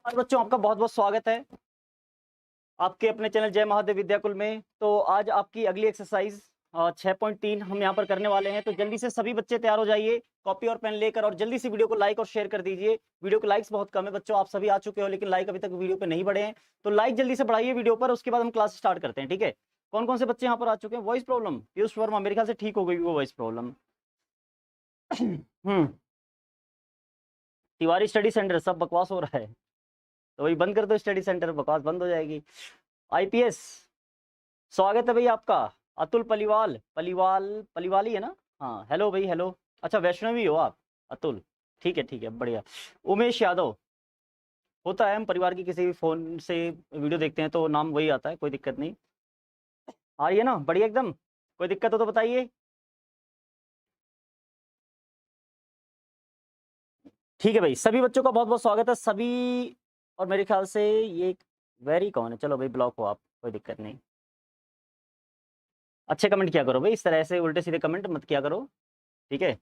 आज बच्चों आपका बहुत बहुत स्वागत है आपके अपने चैनल जय महादेव विद्याकुल में। तो आज आपकी अगली एक्सरसाइज 6.3 हम यहाँ पर करने वाले हैं। तो जल्दी से सभी बच्चे तैयार हो जाइए कॉपी और पेन लेकर, और जल्दी से वीडियो को लाइक और शेयर कर दीजिए। वीडियो के लाइक्स बहुत कम है बच्चों, आप सभी आ चुके हो लेकिन लाइक अभी तक वीडियो पे नहीं बढ़े हैं, तो लाइक जल्दी से बढ़ाइए वीडियो पर। उसके बाद हम क्लास स्टार्ट करते हैं, ठीक है। कौन कौन से बच्चे यहाँ पर आ चुके हैं? वॉइस प्रॉब्लम, पीयूष वर्मा, मेरे ख्याल से ठीक हो गई वो voice problem. Tiwari study centre सब बकवास हो रहा है, तो वही बंद कर दो, स्टडी सेंटर बकवास बंद हो जाएगी। आईपीएस स्वागत है भाई आपका। अतुल पलीवाल, पलीवाली है ना? हाँ हेलो भाई, हेलो। अच्छा वैष्णवी हो आप अतुल, ठीक है बढ़िया। उमेश यादव, होता है हम परिवार की किसी भी फोन से वीडियो देखते हैं तो नाम वही आता है, कोई दिक्कत नहीं। आ रही है ना? बढ़िया एकदम। कोई दिक्कत हो तो बताइए। ठीक है भाई, सभी बच्चों का बहुत बहुत स्वागत है सभी। और मेरे ख्याल से ये वेरी कौन है, चलो भाई ब्लॉक हो आप, कोई दिक्कत नहीं। अच्छे कमेंट किया करो भाई, इस तरह से उल्टे सीधे कमेंट मत किया करो, ठीक है।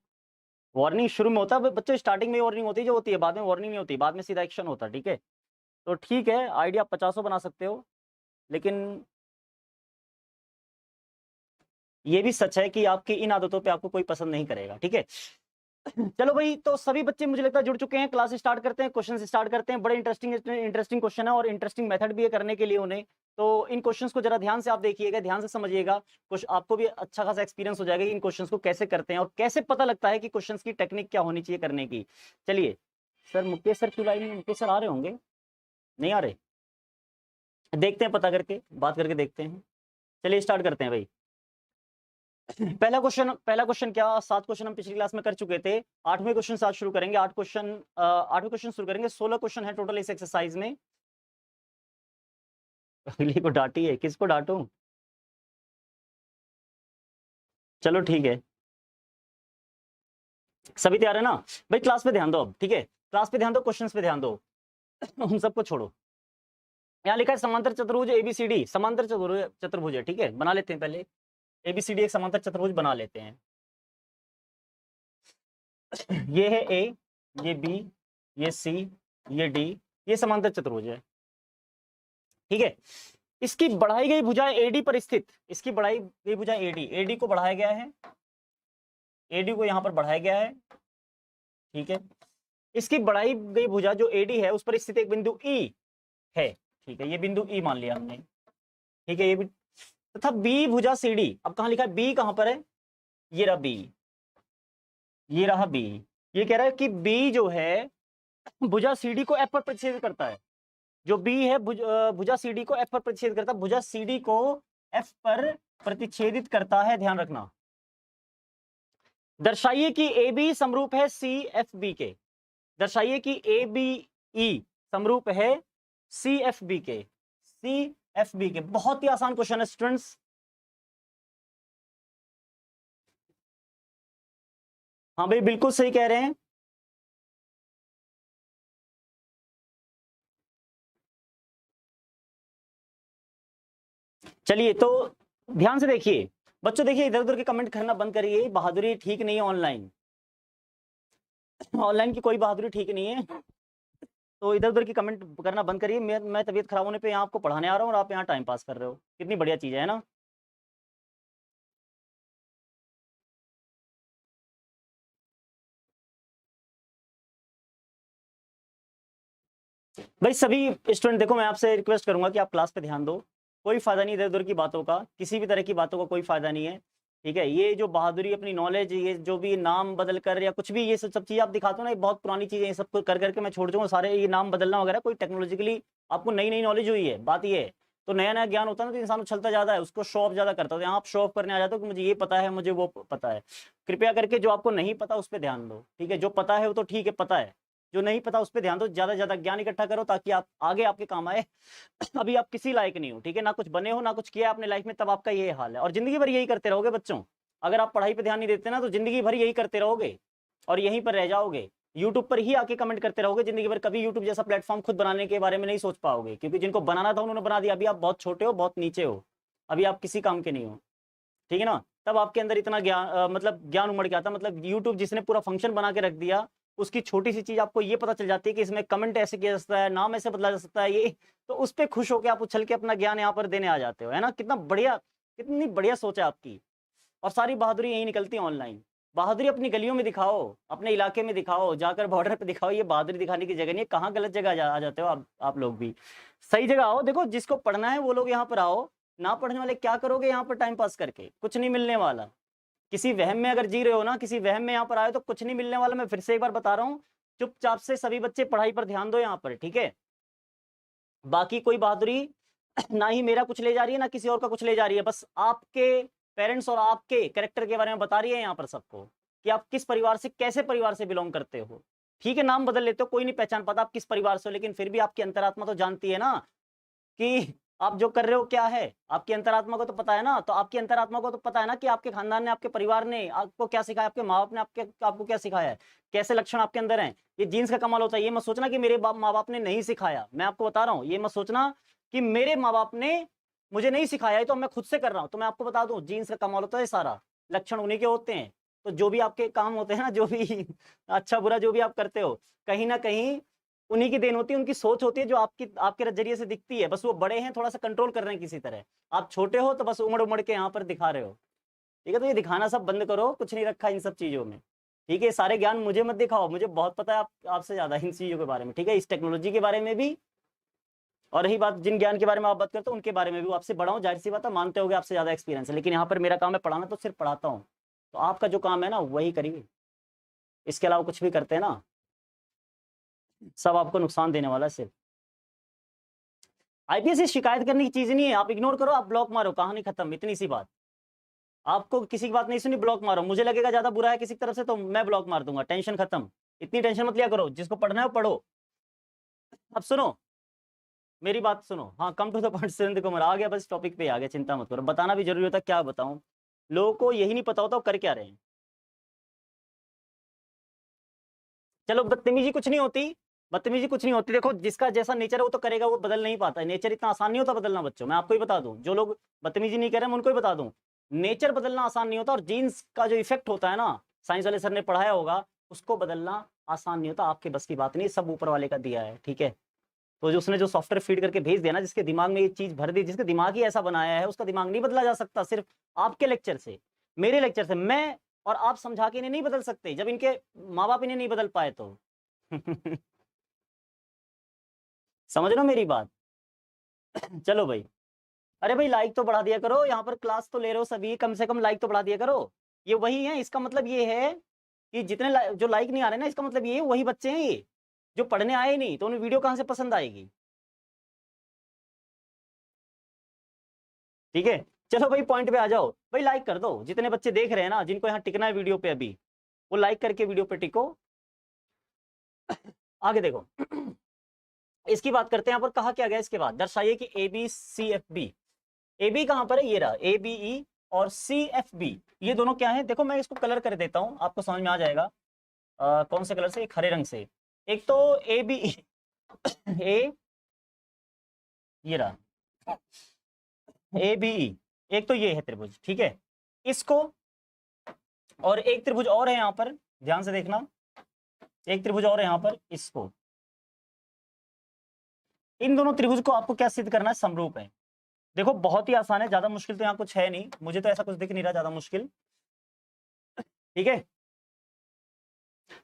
वार्निंग शुरू में होता है बच्चों, स्टार्टिंग में वार्निंग होती है जो होती है, बाद में वार्निंग नहीं होती, बाद में सीधा एक्शन होता है, ठीक है। तो ठीक है, आइडिया 50 बना सकते हो, लेकिन ये भी सच है कि आपकी इन आदतों पे आपको कोई पसंद नहीं करेगा, ठीक है। चलो भाई, तो सभी बच्चे मुझे लगता है जुड़ चुके हैं। क्लास स्टार्ट करते हैं, क्वेश्चन स्टार्ट करते हैं। बड़े इंटरेस्टिंग क्वेश्चन है और इंटरेस्टिंग मेथड भी है करने के लिए उन्हें। तो इन क्वेश्चंस को जरा ध्यान से आप देखिएगा, ध्यान से समझिएगा, कुछ आपको भी अच्छा खासा एक्सपीरियंस हो जाएगा इन क्वेश्चंस को कैसे करते हैं और कैसे पता लगता है कि क्वेश्चंस की टेक्निक क्या होनी चाहिए करने की। चलिए सर, मुकेश सर क्यों लाइन में? मुकेश सर आ रहे होंगे, नहीं आ रहे? देखते हैं, पता करके बात करके देखते हैं। चलिए स्टार्ट करते हैं भाई। पहला क्वेश्चन क्या, 7 क्वेश्चन हम पिछली क्लास में कर चुके थे। 8वें क्वेश्चन से आज शुरू करेंगे। 8वें क्वेश्चन शुरू करेंगे। 16 क्वेश्चन है टोटल इस एक्सरसाइज में। अगली को डांटी है, किसको डांटूं? चलो ठीक है, सभी तैयार है ना भाई? क्लास पे ध्यान दो अब, ठीक है। क्लास पे ध्यान दो, क्वेश्चंस पे ध्यान दो। उन सबको छोड़ो। यहाँ लिखा है समांतर चतुर्भुज एबीसीडी, समांतर चतुर्भुज है, ठीक है। बना लेते हैं पहले, एबीसीडी एक समांतर चतुर्भुज बना लेते हैं। ये है ए, ये बी, ये सी, ये डी, ये समांतर चतुर्भुज है, ठीक है। इसकी बढ़ाई गई भुजा एडी पर स्थित, इसकी बढ़ाई गई भुजा एडी, एडी को बढ़ाया गया है, एडी को यहां पर बढ़ाया गया है, ठीक है। इसकी बढ़ाई गई भुजा जो एडी है उस पर स्थित एक बिंदु ई है, ठीक है। ये बिंदु ई मान लिया हमने, ठीक है। ये भी तथा बी भुजा सीडी, अब कहां लिखा है बी, कहां पर है? ये रहा बी, ये रहा बी। ये कह रहा है कि बी जो है भुजा सीडी को एफ पर प्रतिच्छेद करता है। जो बी है भुजा सीडी को एफ पर प्रतिच्छेद करता है, भुजा सीडी को एफ पर प्रतिच्छेदित करता है, ध्यान रखना। दर्शाइए कि ए बी समरूप है सी एफ बी के, दर्शाइए कि ए बी ई समरूप है सी एफ बी के, सी एफ बी के। बहुत ही आसान क्वेश्चन है स्टूडेंट्स। हाँ भाई बिल्कुल सही कह रहे हैं। चलिए तो ध्यान से देखिए बच्चों, देखिए इधर उधर के कमेंट करना बंद करिए, बहादुरी ठीक नहीं है ऑनलाइन, ऑनलाइन की कोई बहादुरी ठीक नहीं है। तो इधर उधर की कमेंट करना बंद करिए। मैं तबीयत खराब होने पे यहाँ आपको पढ़ाने आ रहा हूँ और आप यहाँ टाइम पास कर रहे हो, कितनी बढ़िया चीज है ना। भाई सभी स्टूडेंट देखो, मैं आपसे रिक्वेस्ट करूंगा कि आप क्लास पे ध्यान दो। कोई फायदा नहीं इधर उधर की बातों का, किसी भी तरह की बातों का कोई फायदा नहीं है, ठीक है। ये जो बहादुरी, अपनी नॉलेज, ये जो भी नाम बदल कर या कुछ भी ये सब चीजें आप दिखाते हो ना, ये बहुत पुरानी चीजें, ये सब कर करके मैं छोड़ दूंगा सारे। ये नाम बदलना वगैरह कोई टेक्नोलॉजिकली आपको नई नई नॉलेज हुई है, बात ये है। तो नया नया ज्ञान होता है ना, तो इंसान उछलता ज्यादा है, उसको शो ऑफ ज्यादा करता है। यहाँ आप शो ऑफ करने आ जाते हो कि मुझे ये पता है, मुझे वो पता है। कृपया करके जो आपको नहीं पता उस पर ध्यान दो, ठीक है। जो पता है वो तो ठीक है, पता है। जो नहीं पता उस पर ध्यान दो, ज्यादा से ज्यादा ज्ञान इकट्ठा करो ताकि आप आगे आपके काम आए। अभी आप किसी लायक नहीं हो, ठीक है, ना कुछ बने हो ना कुछ किया अपने लाइफ में, तब आपका ये हाल है। और जिंदगी भर यही करते रहोगे बच्चों, अगर आप पढ़ाई पे ध्यान नहीं देते ना तो जिंदगी भर यही करते रहोगे और यहीं पर रह जाओगे। यूट्यूब पर ही आके कमेंट करते रहोगे जिंदगी भर, कभी यूट्यूब जैसा प्लेटफॉर्म खुद बनाने के बारे में नहीं सोच पाओगे, क्योंकि जिनको बनाना था उन्होंने बना दिया। अभी आप बहुत छोटे हो, बहुत नीचे हो, अभी आप किसी काम के नहीं हो, ठीक है ना। तब आपके अंदर इतना ज्ञान मतलब ज्ञान उमड़ के आता, मतलब यूट्यूब जिसने पूरा फंक्शन बना के रख दिया, उसकी छोटी सी चीज आपको ये पता चल जाती है कि इसमें कमेंट ऐसे किया जा सकता है, नाम ऐसे बदला जा सकता है, ये तो उस पर खुश होकर आप उछल के अपना ज्ञान यहाँ पर देने आ जाते हो, है ना। कितना बढ़िया, कितनी बढ़िया सोच है आपकी। और सारी बहादुरी यही निकलती है ऑनलाइन। बहादुरी अपनी गलियों में दिखाओ, अपने इलाके में दिखाओ, जाकर बॉर्डर पे दिखाओ। ये बहादुरी दिखाने की जगह नहीं है। कहाँ गलत जगह आ जाते हो आप लोग भी। सही जगह आओ। देखो जिसको पढ़ना है वो लोग यहाँ पर आओ, ना पढ़ने वाले क्या करोगे यहाँ पर टाइम पास करके, कुछ नहीं मिलने वाला। किसी वहम में अगर जी रहे हो ना, किसी वहम में यहाँ पर आए तो कुछ नहीं मिलने वाला। मैं फिर से एक बार बता रहा हूँ, चुपचाप से सभी बच्चे पढ़ाई पर ध्यान दो यहाँ पर, ठीक है। बाकी कोई बहादुरी ना ही मेरा कुछ ले जा रही है, ना किसी और का कुछ ले जा रही है। बस आपके पेरेंट्स और आपके कैरेक्टर के बारे में बता रही है यहाँ पर सबको, कि आप किस परिवार से, कैसे परिवार से बिलोंग करते हो। ठीक है, नाम बदल लेते हो, कोई नहीं पहचान पाता आप किस परिवार से हो, लेकिन फिर भी आपकी अंतरात्मा तो जानती है ना कि आप जो कर रहे हो क्या है। आपकी अंतरात्मा को तो पता है ना। तो आपकी अंतरात्मा को तो पता है ना कि आपके खानदान ने, आपके परिवार ने आपको क्या सिखाया, आपके माँ बाप ने आपको क्या सिखाया है, कैसे लक्षण आपके अंदर हैं। ये जीन्स का कमाल होता है। ये मत सोचना कि मेरे माँ बाप ने नहीं सिखाया। मैं आपको बता रहा हूँ, ये मत सोचना कि मेरे माँ बाप ने मुझे नहीं सिखाया है तो मैं खुद से कर रहा हूँ। तो मैं आपको बता दूं, जीन्स का कमाल होता है, सारा लक्षण उन्हीं के होते हैं। तो जो भी आपके काम होते हैं ना, जो भी अच्छा बुरा जो भी आप करते हो, कहीं ना कहीं उन्हीं की देन होती है, उनकी सोच होती है जो आपके नजरिए से दिखती है। बस वो बड़े हैं, थोड़ा सा कंट्रोल कर रहे हैं किसी तरह। आप छोटे हो तो बस उमड़ उमड़ के यहाँ पर दिखा रहे हो, ठीक है। तो ये दिखाना सब बंद करो, कुछ नहीं रखा इन सब चीजों में, ठीक है। सारे ज्ञान मुझे मत दिखाओ, मुझे बहुत पता है आपसे ज्यादा इन चीजों के बारे में, ठीक है। इस टेक्नोलॉजी के बारे में भी, और रही बात जिन ज्ञान के बारे में आप बात करते हो उनके बारे में भी, आपसे बड़ा हूँ, जाहिर सी बात है, मानते होगे आपसे ज्यादा एक्सपीरियंस है। लेकिन यहाँ पर मेरा काम है पढ़ाना, तो सिर्फ पढ़ाता हूँ। तो आपका जो काम है ना वही करिए, इसके अलावा कुछ भी करते हैं ना, सब आपको नुकसान देने वाला है सिर्फ। आईपीएस से शिकायत करने की चीज नहीं है। आप इग्नोर करो, आप ब्लॉक मारो, कहानी खत्म, इतनी सी बात। आपको किसी की बात नहीं सुनी, ब्लॉक मारो। मुझे लगेगा ज्यादा बुरा है किसी की तरफ से तो मैं ब्लॉक मार दूंगा, टेंशन खत्म। इतनी टेंशन मत लिया करो, जिसको पढ़ना है वो पढ़ो। अब सुनो मेरी बात सुनो, हाँ, come to the point. Surendra Kumar आ गया, बस टॉपिक पे आ गया, चिंता मत करो। बताना भी जरूरी होता, क्या बताऊं, लोगों को यही नहीं पता होता वो कर क्या रहे हैं। चलो, बदतमीजी कुछ नहीं होती, बदतमीजी कुछ नहीं होती। देखो जिसका जैसा नेचर है वो तो करेगा, वो बदल नहीं पाता है। नेचर इतना आसान नहीं होता बदलना बच्चों, मैं आपको ही बता दूं। जो लोग बदतमीजी नहीं कर रहे हैं मैं उनको ही बता दूं, नेचर बदलना आसान नहीं होता। और जीन्स का जो इफेक्ट होता है ना, साइंस वाले सर ने पढ़ाया होगा, उसको बदलना आसान नहीं होता। आपके बस की बात नहीं, सब ऊपर वाले का दिया है, ठीक है। तो जो उसने जो सॉफ्टवेयर फीड करके भेज दिया ना, जिसके दिमाग में ये चीज भर दी, जिसके दिमाग ही ऐसा बनाया है, उसका दिमाग नहीं बदला जा सकता सिर्फ आपके लेक्चर से, मेरे लेक्चर से। मैं और आप समझा के इन्हें नहीं बदल सकते, जब इनके माँ बाप इन्हें नहीं बदल पाए तो समझ लो मेरी बात। चलो भाई, अरे भाई लाइक तो बढ़ा दिया करो, यहाँ पर क्लास तो ले रहे हो सभी, कम से कम लाइक तो बढ़ा दिया करो। ये वही है, इसका मतलब ये है कि जितने जो लाइक नहीं आ रहे ना, इसका मतलब ये वही बच्चे हैं ये जो पढ़ने आए नहीं, तो उन्हें वीडियो कहाँ से पसंद आएगी, ठीक है। चलो भाई पॉइंट पे आ जाओ भाई, लाइक कर दो। जितने बच्चे देख रहे हैं ना, जिनको यहाँ टिकना है वीडियो पे अभी, वो लाइक करके वीडियो पे टिको। आगे देखो इसकी बात करते हैं। यहाँ पर कहा क्या गया इसके बाद, दर्शाइए कि A B C F B. A B कहाँ पर है, ये रहा ए बी ई, और सी एफ बी, ये दोनों क्या है। देखो मैं इसको कलर कर देता हूँ, आपको समझ में आ जाएगा। कौन से कलर से, एक हरे रंग से। एक तो ए बी ई, ए, ये रहा ए बी ई, एक तो ये है त्रिभुज, ठीक है। इसको, और एक त्रिभुज और है यहाँ पर, ध्यान से देखना, एक त्रिभुज और है यहाँ पर, इसको, इन दोनों त्रिभुज को आपको क्या सिद्ध करना है, समरूप है। देखो बहुत ही आसान है, ज्यादा मुश्किल तो यहाँ कुछ है नहीं, मुझे तो ऐसा कुछ दिख नहीं रहा ज्यादा मुश्किल, ठीक है।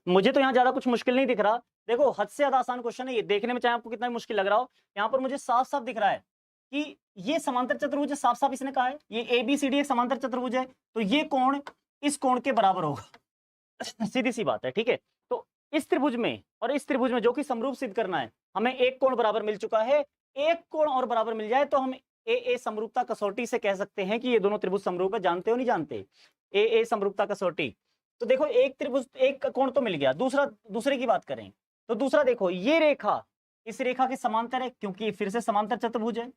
मुझे तो यहाँ ज्यादा कुछ मुश्किल नहीं दिख रहा। देखो हद से ज्यादा आसान क्वेश्चन है ये, देखने में चाहे आपको कितना मुश्किल लग रहा हो, यहाँ पर मुझे साफ साफ दिख रहा है कि ये समांतर चतुर्भुज है। साफ साफ इसने कहा है ये ए बी सी डी एक समांतर चतुर्भुज है, तो ये कोण इस कोण के बराबर होगा सीधी सी बात है, ठीक है। तो इस त्रिभुज में और इस त्रिभुज में जो कि समरूप सिद्ध करना है, हमें एक कोण बराबर मिल चुका है। एक कोण और बराबर मिल जाए तो हम ए समरूपता कसौटी से कह सकते हैं कि ये दोनों त्रिभुज समरूप है। जानते हो नहीं जानते, ए समरूपता कसौटी। तो देखो एक त्रिभुज, एक कोण तो मिल गया। दूसरे की बात करें तो दूसरा देखो, ये रेखा इस रेखा के समांतर है, क्योंकि फिर से समांतर चतुर्भुज है,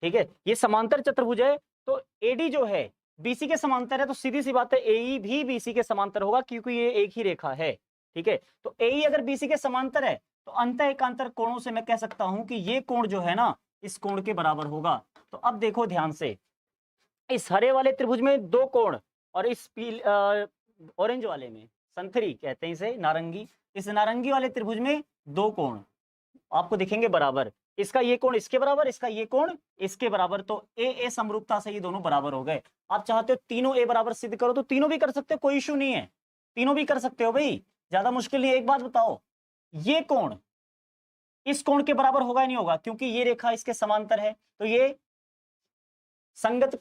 ठीक है। ये समांतर चतुर्भुज है, तो एडी जो है बीसी के समांतर है, तो सीधी सी बात है एई भी बीसी के समांतर होगा, क्योंकि ये एक ही रेखा है, ठीक है। तो एई अगर बीसी के समांतर है तो अंत एकांतर कोणों से मैं कह सकता हूं कि ये कोण जो है ना, इस कोण के बराबर होगा। तो अब देखो ध्यान से, इस हरे वाले त्रिभुज में दो कोण और इस ऑरेंज वाले में संतरी कहते हैं इसे, नारंगी। इस नारंगी वाले त्रिभुज में दो कोण आपको दिखेंगे बराबर, इसका ये कोण इसके बराबर, इसका ये कोण इसके बराबर, तो ए समरूपता से ये दोनों बराबर हो गए। आप चाहते हो तीनों ए बराबर सिद्ध करो तो तीनों भी कर सकते हो, कोई इशू नहीं है, तीनों भी कर सकते हो भाई, ज्यादा मुश्किल नहीं है। एक बात बताओ, ये कोण इस कोण के बराबर होगा या नहीं होगा, क्योंकि ये रेखा इसके समांतर है, तो ये संगत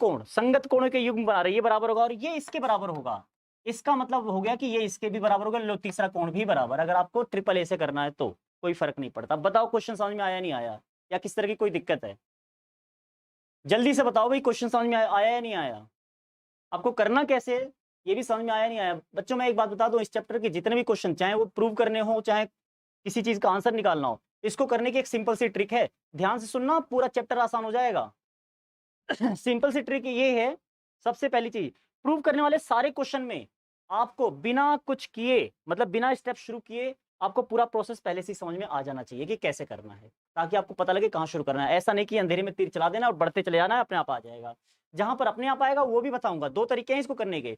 कोण के युग्म बना रहे, ये बराबर होगा और ये इसके बराबर होगा। इसका मतलब हो गया कि ये इसके भी बराबर होगा, लो तीसरा कोण भी बराबर। अगर आपको ट्रिपल ए से करना है तो कोई फर्क नहीं पड़ता। बताओ क्वेश्चन समझ में आया नहीं आया, या किस तरह की कोई दिक्कत है? जल्दी से बताओ भाई, क्वेश्चन समझ में आया या नहीं आया? आपको करना कैसे है ये भी समझ में आया नहीं आया? बच्चों मैं एक बात बता दूं, इस चैप्टर के जितने भी क्वेश्चन, चाहे वो प्रूव करने हो चाहे किसी चीज का आंसर निकालना हो, इसको करने की एक सिंपल सी ट्रिक है, ध्यान से सुनना, पूरा चैप्टर आसान हो जाएगा। सिंपल सी ट्रिक ये है, सबसे पहली चीज, प्रूव करने वाले सारे क्वेश्चन में आपको बिना कुछ किए, मतलब बिना स्टेप शुरू किए, आपको पूरा प्रोसेस पहले से समझ में आ जाना चाहिए कि कैसे करना है, ताकि आपको पता लगे कहां शुरू करना है। ऐसा नहीं कि अंधेरे में तीर चला देना और बढ़ते चले जाना है, अपने आप आ जाएगा। जहां पर अपने आप आएगा वो भी बताऊंगा, दो तरीके हैं इसको करने के।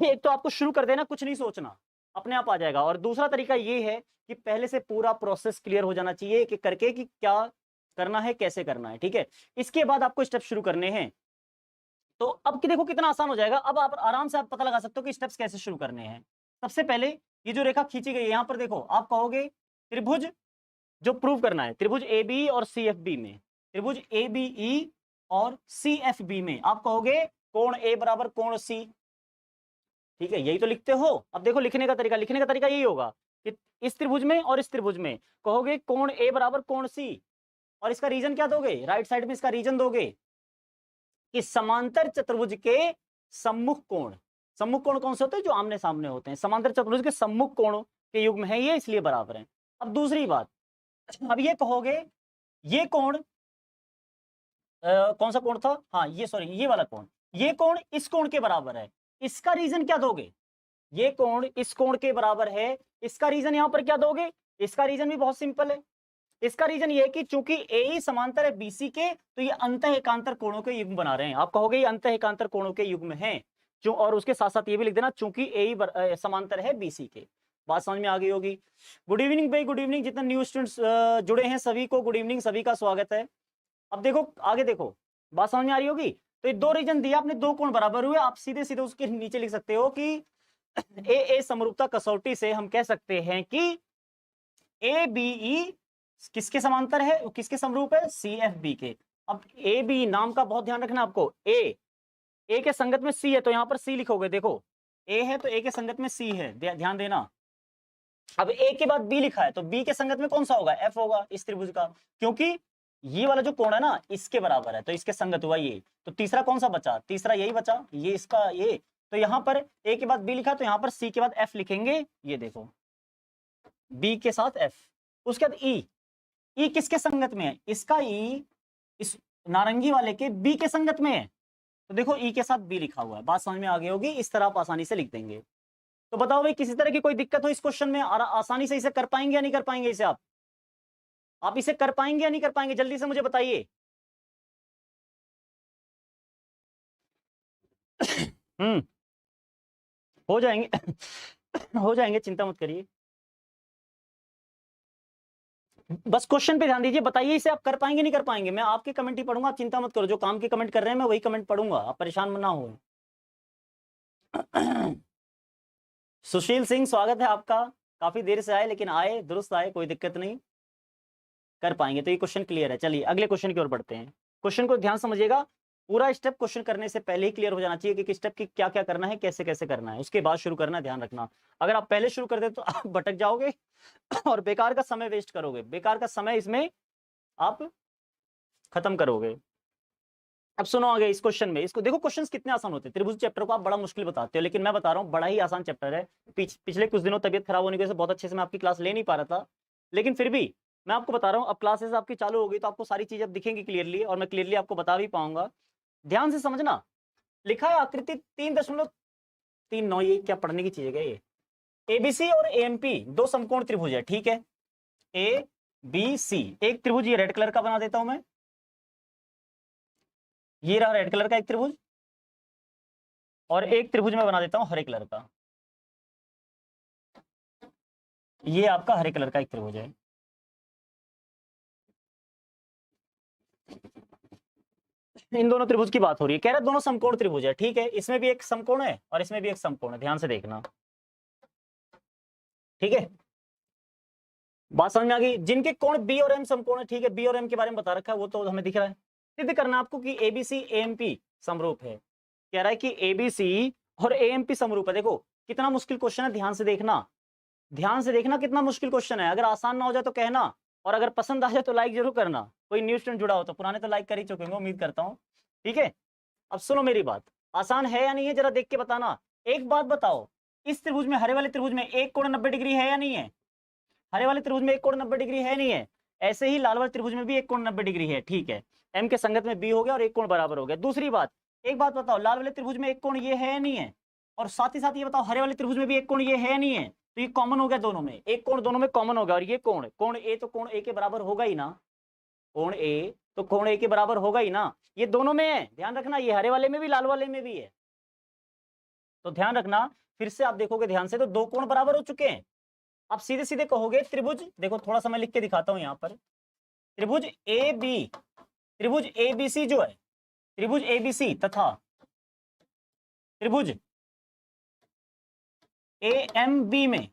एक तो आपको शुरू कर देना, कुछ नहीं सोचना, अपने आप आ जाएगा, और दूसरा तरीका ये है कि पहले से पूरा प्रोसेस क्लियर हो जाना चाहिए कि करके कि क्या करना है, कैसे करना है, ठीक है। इसके बाद आपको स्टेप शुरू करने हैं। तो अब कि देखो कितना आसान हो जाएगा, अब आप आराम से आप पता लगा सकते हो कि स्टेप्स कैसे शुरू करने हैं। सबसे पहले ये जो रेखा खींची गई है यहां पर देखो, आप कहोगे त्रिभुज जो प्रूव करना है, त्रिभुज ए बी और सी एफ बी में, त्रिभुज ए बी ई और सी एफ बी में आप कहोगे कोण ए बराबर कोण सी, ठीक है, यही तो लिखते हो। अब देखो लिखने का तरीका यही होगा कि इस त्रिभुज में और इस त्रिभुज में कहोगे कोण ए बराबर कोण सी, और इसका रीजन क्या दोगे, राइट साइड में इसका रीजन दोगे कि समांतर चतुर्भुज के सम्मुख कोण कौन से होते हैं, जो आमने सामने होते हैं, समांतर चतुर्भुज के सम्मुख कोणों के युग्म है ये, इसलिए बराबर है। अब दूसरी बात, अब ये कहोगे ये कोण कौन सा कोण था, हाँ ये सॉरी ये वाला कोण, ये कोण इस कोण के बराबर है, इसका रीजन क्या दोगे, ये कोण इस कोण के बराबर है, इसका रीजन यहां पर क्या दोगे, इसका रीजन भी बहुत सिंपल है, इसका रीजन ये है कि चूंकि ए समांतर है बीसी के, तो ये अंतः एकांतर कोणों के युग्म बना रहे हैं। आप कहोगे ये अंतः एकांतर कोणों के युग्म हैं, जो, और उसके साथ साथ ये भी लिख देना चूंकि ए समांतर है बीसी के। बात समझ में आ गई होगी। गुड इवनिंग भाई, गुड इवनिंग, जितने न्यू स्टूडेंट्स जुड़े हैं सभी को गुड इवनिंग, सभी का स्वागत है। अब देखो आगे देखो, बात समझ में आ रही होगी। तो ये दो रीजन दिया आपने, दो कोण बराबर हुए, आप सीधे सीधे उसके नीचे लिख सकते हो कि ए समरूपता कसौटी से हम कह सकते हैं कि ए बी ई किसके समांतर है, किसके समरूप है, सी एफ बी के। अब ए बी नाम का बहुत ध्यान रखना आपको, ए के संगत में सी है तो यहां पर सी लिखोगे, देखो ए है तो ए के संगत में सी है, ध्यान देना। अब ए के बाद बी लिखा है तो बी के संगत में कौन सा होगा, एफ होगा इस त्रिभुज का, क्योंकि ये वाला जो कोण है ना इसके बराबर है, तो इसके संगत हुआ ये। तो तीसरा कौन सा बचा, तीसरा यही बचा, ये इसका ये। तो यहां पर ए के बाद बी लिखा तो यहां पर सी के बाद एफ लिखेंगे, ये देखो बी के साथ एफ। उसके बाद ई किसके संगत में है, इसका ई इस नारंगी वाले के बी के संगत में है, तो देखो ई के साथ बी लिखा हुआ है। बात समझ में आ गई होगी, इस तरह आप आसानी से लिख देंगे। तो बताओ भाई किसी तरह की कोई दिक्कत हो इस क्वेश्चन में, आसानी से इसे कर पाएंगे या नहीं कर पाएंगे, इसे आप इसे कर पाएंगे या नहीं कर पाएंगे, जल्दी से मुझे बताइए। हो जाएंगे हो जाएंगे, चिंता मत करिए, बस क्वेश्चन पे ध्यान दीजिए, बताइए इसे आप कर पाएंगे नहीं कर पाएंगे। मैं आपके कमेंट ही पढ़ूंगा, आप चिंता मत करो, जो काम के कमेंट कर रहे हैं मैं वही कमेंट पढ़ूंगा, आप परेशान ना हो। सुशील सिंह स्वागत है आपका, काफी देर से आए लेकिन आए, दुरुस्त आए, कोई दिक्कत नहीं, कर पाएंगे। तो ये क्वेश्चन क्लियर है। चलिए अगले क्वेश्चन की ओर बढ़ते हैं। क्वेश्चन को ध्यान समझिएगा, पूरा स्टेप क्वेश्चन करने से पहले ही क्लियर हो जाना चाहिए कि किस स्टेप की क्या क्या करना है, कैसे कैसे करना है, उसके बाद शुरू करना है, ध्यान रखना। अगर आप पहले शुरू कर दे तो आप भटक जाओगे और बेकार का समय वेस्ट करोगे, बेकार का समय इसमें आप खत्म करोगे। अब सुनो आगे इस क्वेश्चन में, इसको देखो क्वेश्चंस कितने आसान होते हैं। त्रिभुज चैप्टर को आप बड़ा मुश्किल बताते हो, लेकिन मैं बता रहा हूँ बड़ा ही आसान चैप्टर है। पिछले कुछ दिनों तबियत खराब होने की वजह से बहुत अच्छे से मैं आपकी क्लास ले नहीं पा रहा था, लेकिन फिर भी मैं आपको बता रहा हूँ, अब क्लासेस आपकी चालू हो गई तो आपको सारी चीजें अब दिखेंगी क्लियरली, और मैं क्लियरली आपको बता भी पाऊंगा। ध्यान से समझना, लिखा है आकृति 3.39, ये क्या पढ़ने की चीज है क्या, ये एबीसी और एएमपी दो समकोण त्रिभुज है, ठीक है, ए बी सी। एक त्रिभुज ये रेड कलर का बना देता हूं मैं, ये रहा रेड कलर का एक त्रिभुज, और एक त्रिभुज मैं बना देता हूं हरे कलर का। ये आपका हरे कलर का एक त्रिभुज है। इन दोनों त्रिभुज की बात हो रही है, कह रहे दोनों समकोण त्रिभुज है, ठीक है, इसमें भी एक समकोण है और इसमें भी एक समकोण है, ध्यान से देखना, ठीक है, बात समझ में आ गई। जिनके कोण बी और एम समकोण है, ठीक है, बी और एम के बारे में बता रखा है, वो तो हमें दिख रहा है। सिद्ध करना आपको कि एबीसी एएमपी समरूप है, कह रहा है कि एबीसी और एएमपी समरूप है। देखो कितना मुश्किल क्वेश्चन है, ध्यान से देखना, ध्यान से देखना, कितना मुश्किल क्वेश्चन है। अगर आसान ना हो जाए तो कहना, और अगर पसंद आ जाए तो लाइक जरूर करना। कोई न्यू स्टूडेंट जुड़ा हो तो, पुराने तो लाइक कर ही चुके होंगे उम्मीद करता हूँ, ठीक है। अब सुनो मेरी बात, आसान है या नहीं है जरा देख के बताना। एक बात बताओ, इस त्रिभुज में, हरे वाले त्रिभुज में एक कोण 90 डिग्री है या नहीं है? हरे वाले त्रिभुज में एक कोण 90 डिग्री है नहीं है? ऐसे ही लाल वाले त्रिभुज में भी एक कोण 90 डिग्री है, ठीक है। एम के संगत में बी हो गया और एक कोण बराबर हो गया। दूसरी बात, एक बात बताओ, लाल वाले त्रिभुज में एक कोण ये है या नहीं है? और साथ ही साथ ये बताओ, हरे वाले त्रिभुज में भी एक कोण ये है या नहीं है? तो ये कॉमन हो गया दोनों में, एक कोण दोनों में कॉमन हो गया। और ये कोण, कोण ए तो कोण ए के बराबर होगा ही ना, कोण ए तो कोण ए के बराबर होगा ही ना, ये दोनों में है, ध्यान रखना, ये हरे वाले में भी लाल वाले में भी है। तो ध्यान रखना, फिर से आप देखोगे ध्यान से तो दो कोण बराबर हो चुके हैं। आप सीधे सीधे कहोगे त्रिभुज, देखो थोड़ा सा मैं लिख के दिखाता हूं यहां पर, त्रिभुज ए बी, त्रिभुज एबीसी जो है, त्रिभुज एबीसी तथा त्रिभुज एएमबी में,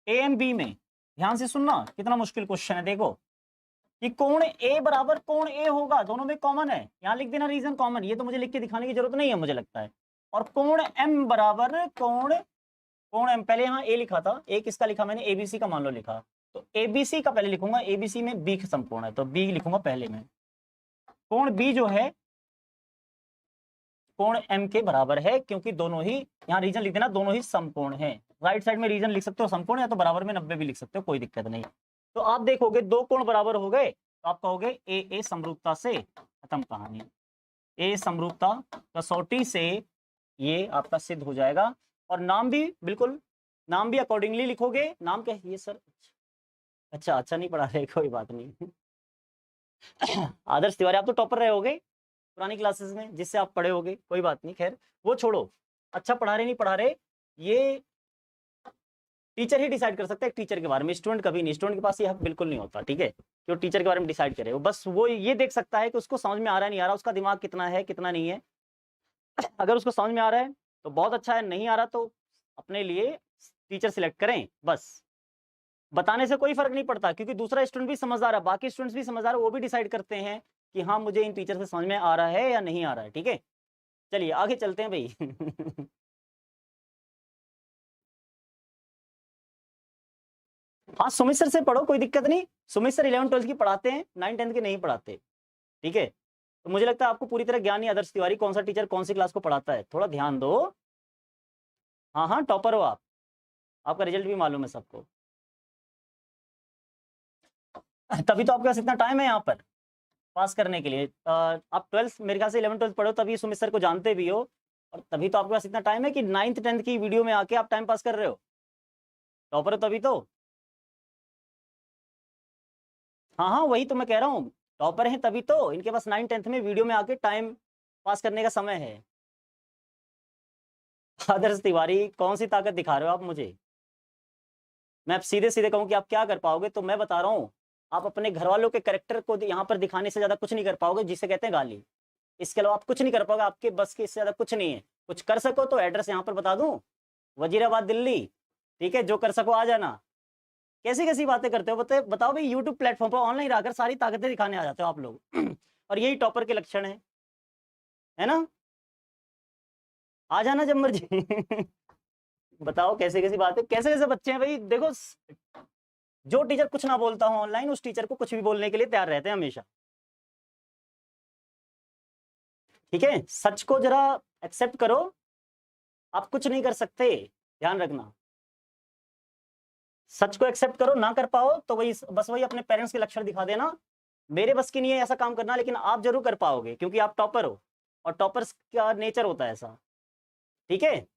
एएमबी में, ध्यान से सुनना कितना मुश्किल क्वेश्चन है। देखो कि कोण ए बराबर कोण ए होगा, दोनों में कॉमन है, यहां लिख देना रीजन कॉमन, ये तो मुझे लिख के दिखाने की जरूरत नहीं है मुझे लगता है। और कोण एम बराबर कोण एम, पहले यहां ए लिखा था, ए किसका लिखा मैंने, एबीसी का मान लो लिखा, तो एबीसी का पहले लिखूंगा, एबीसी में बी समकोण है तो बी लिखूंगा पहले में। कोण बी जो है कोण एम के बराबर है, क्योंकि दोनों ही, यहाँ रीजन लिख देना, दोनों ही समकोण है। राइट साइड में रीजन लिख सकते हो समकोण, या तो बराबर में 90 भी लिख सकते हो, कोई दिक्कत नहीं। तो आप देखोगे दो कोण बराबर हो गए तो आप कहोगे ए समरूपता से खत्म कहानी, ए समरूपता कसौटी से ये आपका सिद्ध हो जाएगा। और नाम भी बिल्कुल, नाम भी अकॉर्डिंगली लिखोगे। नाम क्या है ये सर? अच्छा नहीं पढ़ा रहे, कोई बात नहीं। आदर्श तिवारी, आप तो टॉपर रहे होगे पुरानी क्लासेस में जिससे आप पढ़े होगे, कोई बात नहीं, खैर वो छोड़ो। अच्छा पढ़ा रहे नहीं पढ़ा रहे ये टीचर ही डिसाइड कर सकता है टीचर के बारे में, स्टूडेंट कभी नहीं, स्टूडेंट के पास ये हक बिल्कुल नहीं होता, ठीक है, कि वो टीचर के बारे में डिसाइड करे। वो बस वो ये देख सकता है कि उसको समझ में आ रहा है नहीं आ रहा, उसका दिमाग कितना है कितना नहीं है। अगर उसको समझ में आ रहा है तो बहुत अच्छा है, नहीं आ रहा तो अपने लिए टीचर सिलेक्ट करें बस। बताने से कोई फर्क नहीं पड़ता, क्योंकि दूसरा स्टूडेंट भी समझदार है, बाकी स्टूडेंट्स भी समझदार है, वो भी डिसाइड करते हैं कि हाँ मुझे इन टीचर से समझ में आ रहा है या नहीं आ रहा है, ठीक है। चलिए आगे चलते हैं भाई। हाँ सुमित सर से पढ़ो, कोई दिक्कत नहीं, सुमित सर 11 12 की पढ़ाते हैं, 9 10 के नहीं पढ़ाते, ठीक है। तो मुझे लगता है आपको पूरी तरह ज्ञान नहीं, आदर्श तिवारी कौन सा टीचर कौन सी क्लास को पढ़ाता है, थोड़ा ध्यान दो। हाँ टॉपर हो आप, आपका रिजल्ट भी मालूम है सबको। तभी तो आपके पास इतना टाइम है यहाँ पर पास करने के लिए। आप 12th मेरे ख्याल से 11 12 पढ़ो, तभी सुमित सर को जानते भी हो, और तभी तो आपके पास इतना टाइम है कि 9th 10th की वीडियो में आके आप टाइम पास कर रहे हो। टॉपर हो तभी तो। हाँ वही तो मैं कह रहा हूँ, टॉपर हैं तभी तो इनके पास 9 10th में वीडियो में आके टाइम पास करने का समय है। आदर्श तिवारी कौन सी ताकत दिखा रहे हो आप मुझे? मैं अब सीधे सीधे कहूँ कि आप क्या कर पाओगे, तो मैं बता रहा हूँ, आप अपने घर वालों के कैरेक्टर को यहाँ पर दिखाने से ज्यादा कुछ नहीं कर पाओगे, जिसे कहते हैं गाली। इसके अलावा आप कुछ नहीं कर पाओगे, आपके बस के इससे ज्यादा कुछ नहीं है। कुछ कर सको तो एड्रेस यहाँ पर बता दूं, वजीराबाद दिल्ली, ठीक है, जो कर सको आ जाना। कैसी कैसी बातें करते हो, बताओ भाई, यूट्यूब प्लेटफॉर्म पर ऑनलाइन आकर सारी ताकतें दिखाने आ जाते हो आप लोग। और यही टॉपर के लक्षण है ना, आ जाना जब मर्जी। बताओ कैसे कैसी बातें, कैसे कैसे बच्चे हैं भाई। देखो जो टीचर कुछ ना बोलता हो ऑनलाइन, उस टीचर को कुछ भी बोलने के लिए तैयार रहते हैं हमेशा, ठीक है। सच को जरा एक्सेप्ट करो, आप कुछ नहीं कर सकते, ध्यान रखना। सच को एक्सेप्ट करो, ना कर पाओ तो वही, बस वही अपने पेरेंट्स के लक्षण दिखा देना, मेरे बस की नहीं है ऐसा काम करना, लेकिन आप जरूर कर पाओगे क्योंकि आप टॉपर हो, और टॉपर्स का नेचर होता है ऐसा, ठीक है।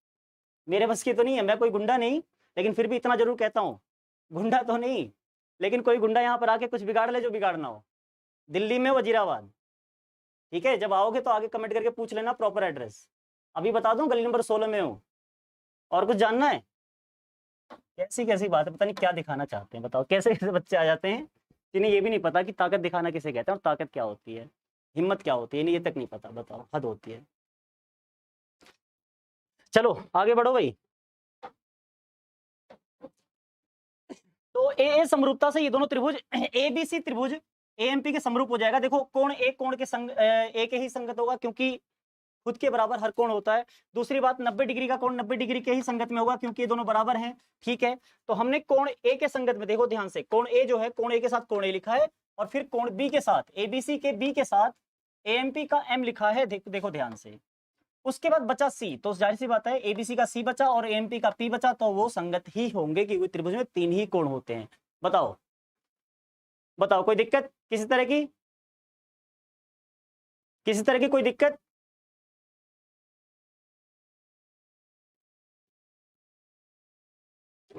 मेरे बस की तो नहीं है, मैं कोई गुंडा नहीं, लेकिन फिर भी इतना जरूर कहता हूँ, गुंडा तो नहीं, लेकिन कोई गुंडा यहाँ पर आके कुछ बिगाड़ ले जो बिगाड़ना हो। दिल्ली में वजीराबाद, ठीक है, जब आओगे तो आगे कमेंट करके पूछ लेना प्रॉपर एड्रेस। अभी बता दूं, गली नंबर 16 में हूँ। और कुछ जानना है? कैसी कैसी बात है, पता नहीं क्या दिखाना चाहते हैं, बताओ कैसे कैसे बच्चे आ जाते हैं जिन्हें ये भी नहीं पता कि ताकत दिखाना किसे कहते हैं और ताकत क्या होती है, हिम्मत क्या होती है, इन्हें ये तक नहीं पता, बताओ हद होती है। चलो आगे बढ़ो भाई। तो ए समरूपता से ये दोनों त्रिभुज ए बी सी त्रिभुज एएमपी के समरूप हो जाएगा। देखो कोण एक कोण के संग ए के ही संगत होगा, क्योंकि खुद के बराबर हर कोण होता है। दूसरी बात 90 डिग्री का कोण 90 डिग्री के ही संगत में होगा, क्योंकि ये दोनों बराबर हैं। ठीक है, तो हमने कोण ए के संगत में, देखो ध्यान से, कोण ए जो है, कोण ए के साथ कोण ए लिखा है, और फिर कोण बी के साथ, एबीसी के बी के साथ एएमपी का एम लिखा है। देखो ध्यान से। उसके बाद बचा सी, तो जाहिर सी बात है एबीसी का सी बचा और एएमपी का पी बचा, तो वो संगत ही होंगे, क्योंकि त्रिभुज में 3 ही कोण होते हैं। बताओ बताओ, कोई दिक्कत किसी तरह की, किसी तरह की कोई दिक्कत?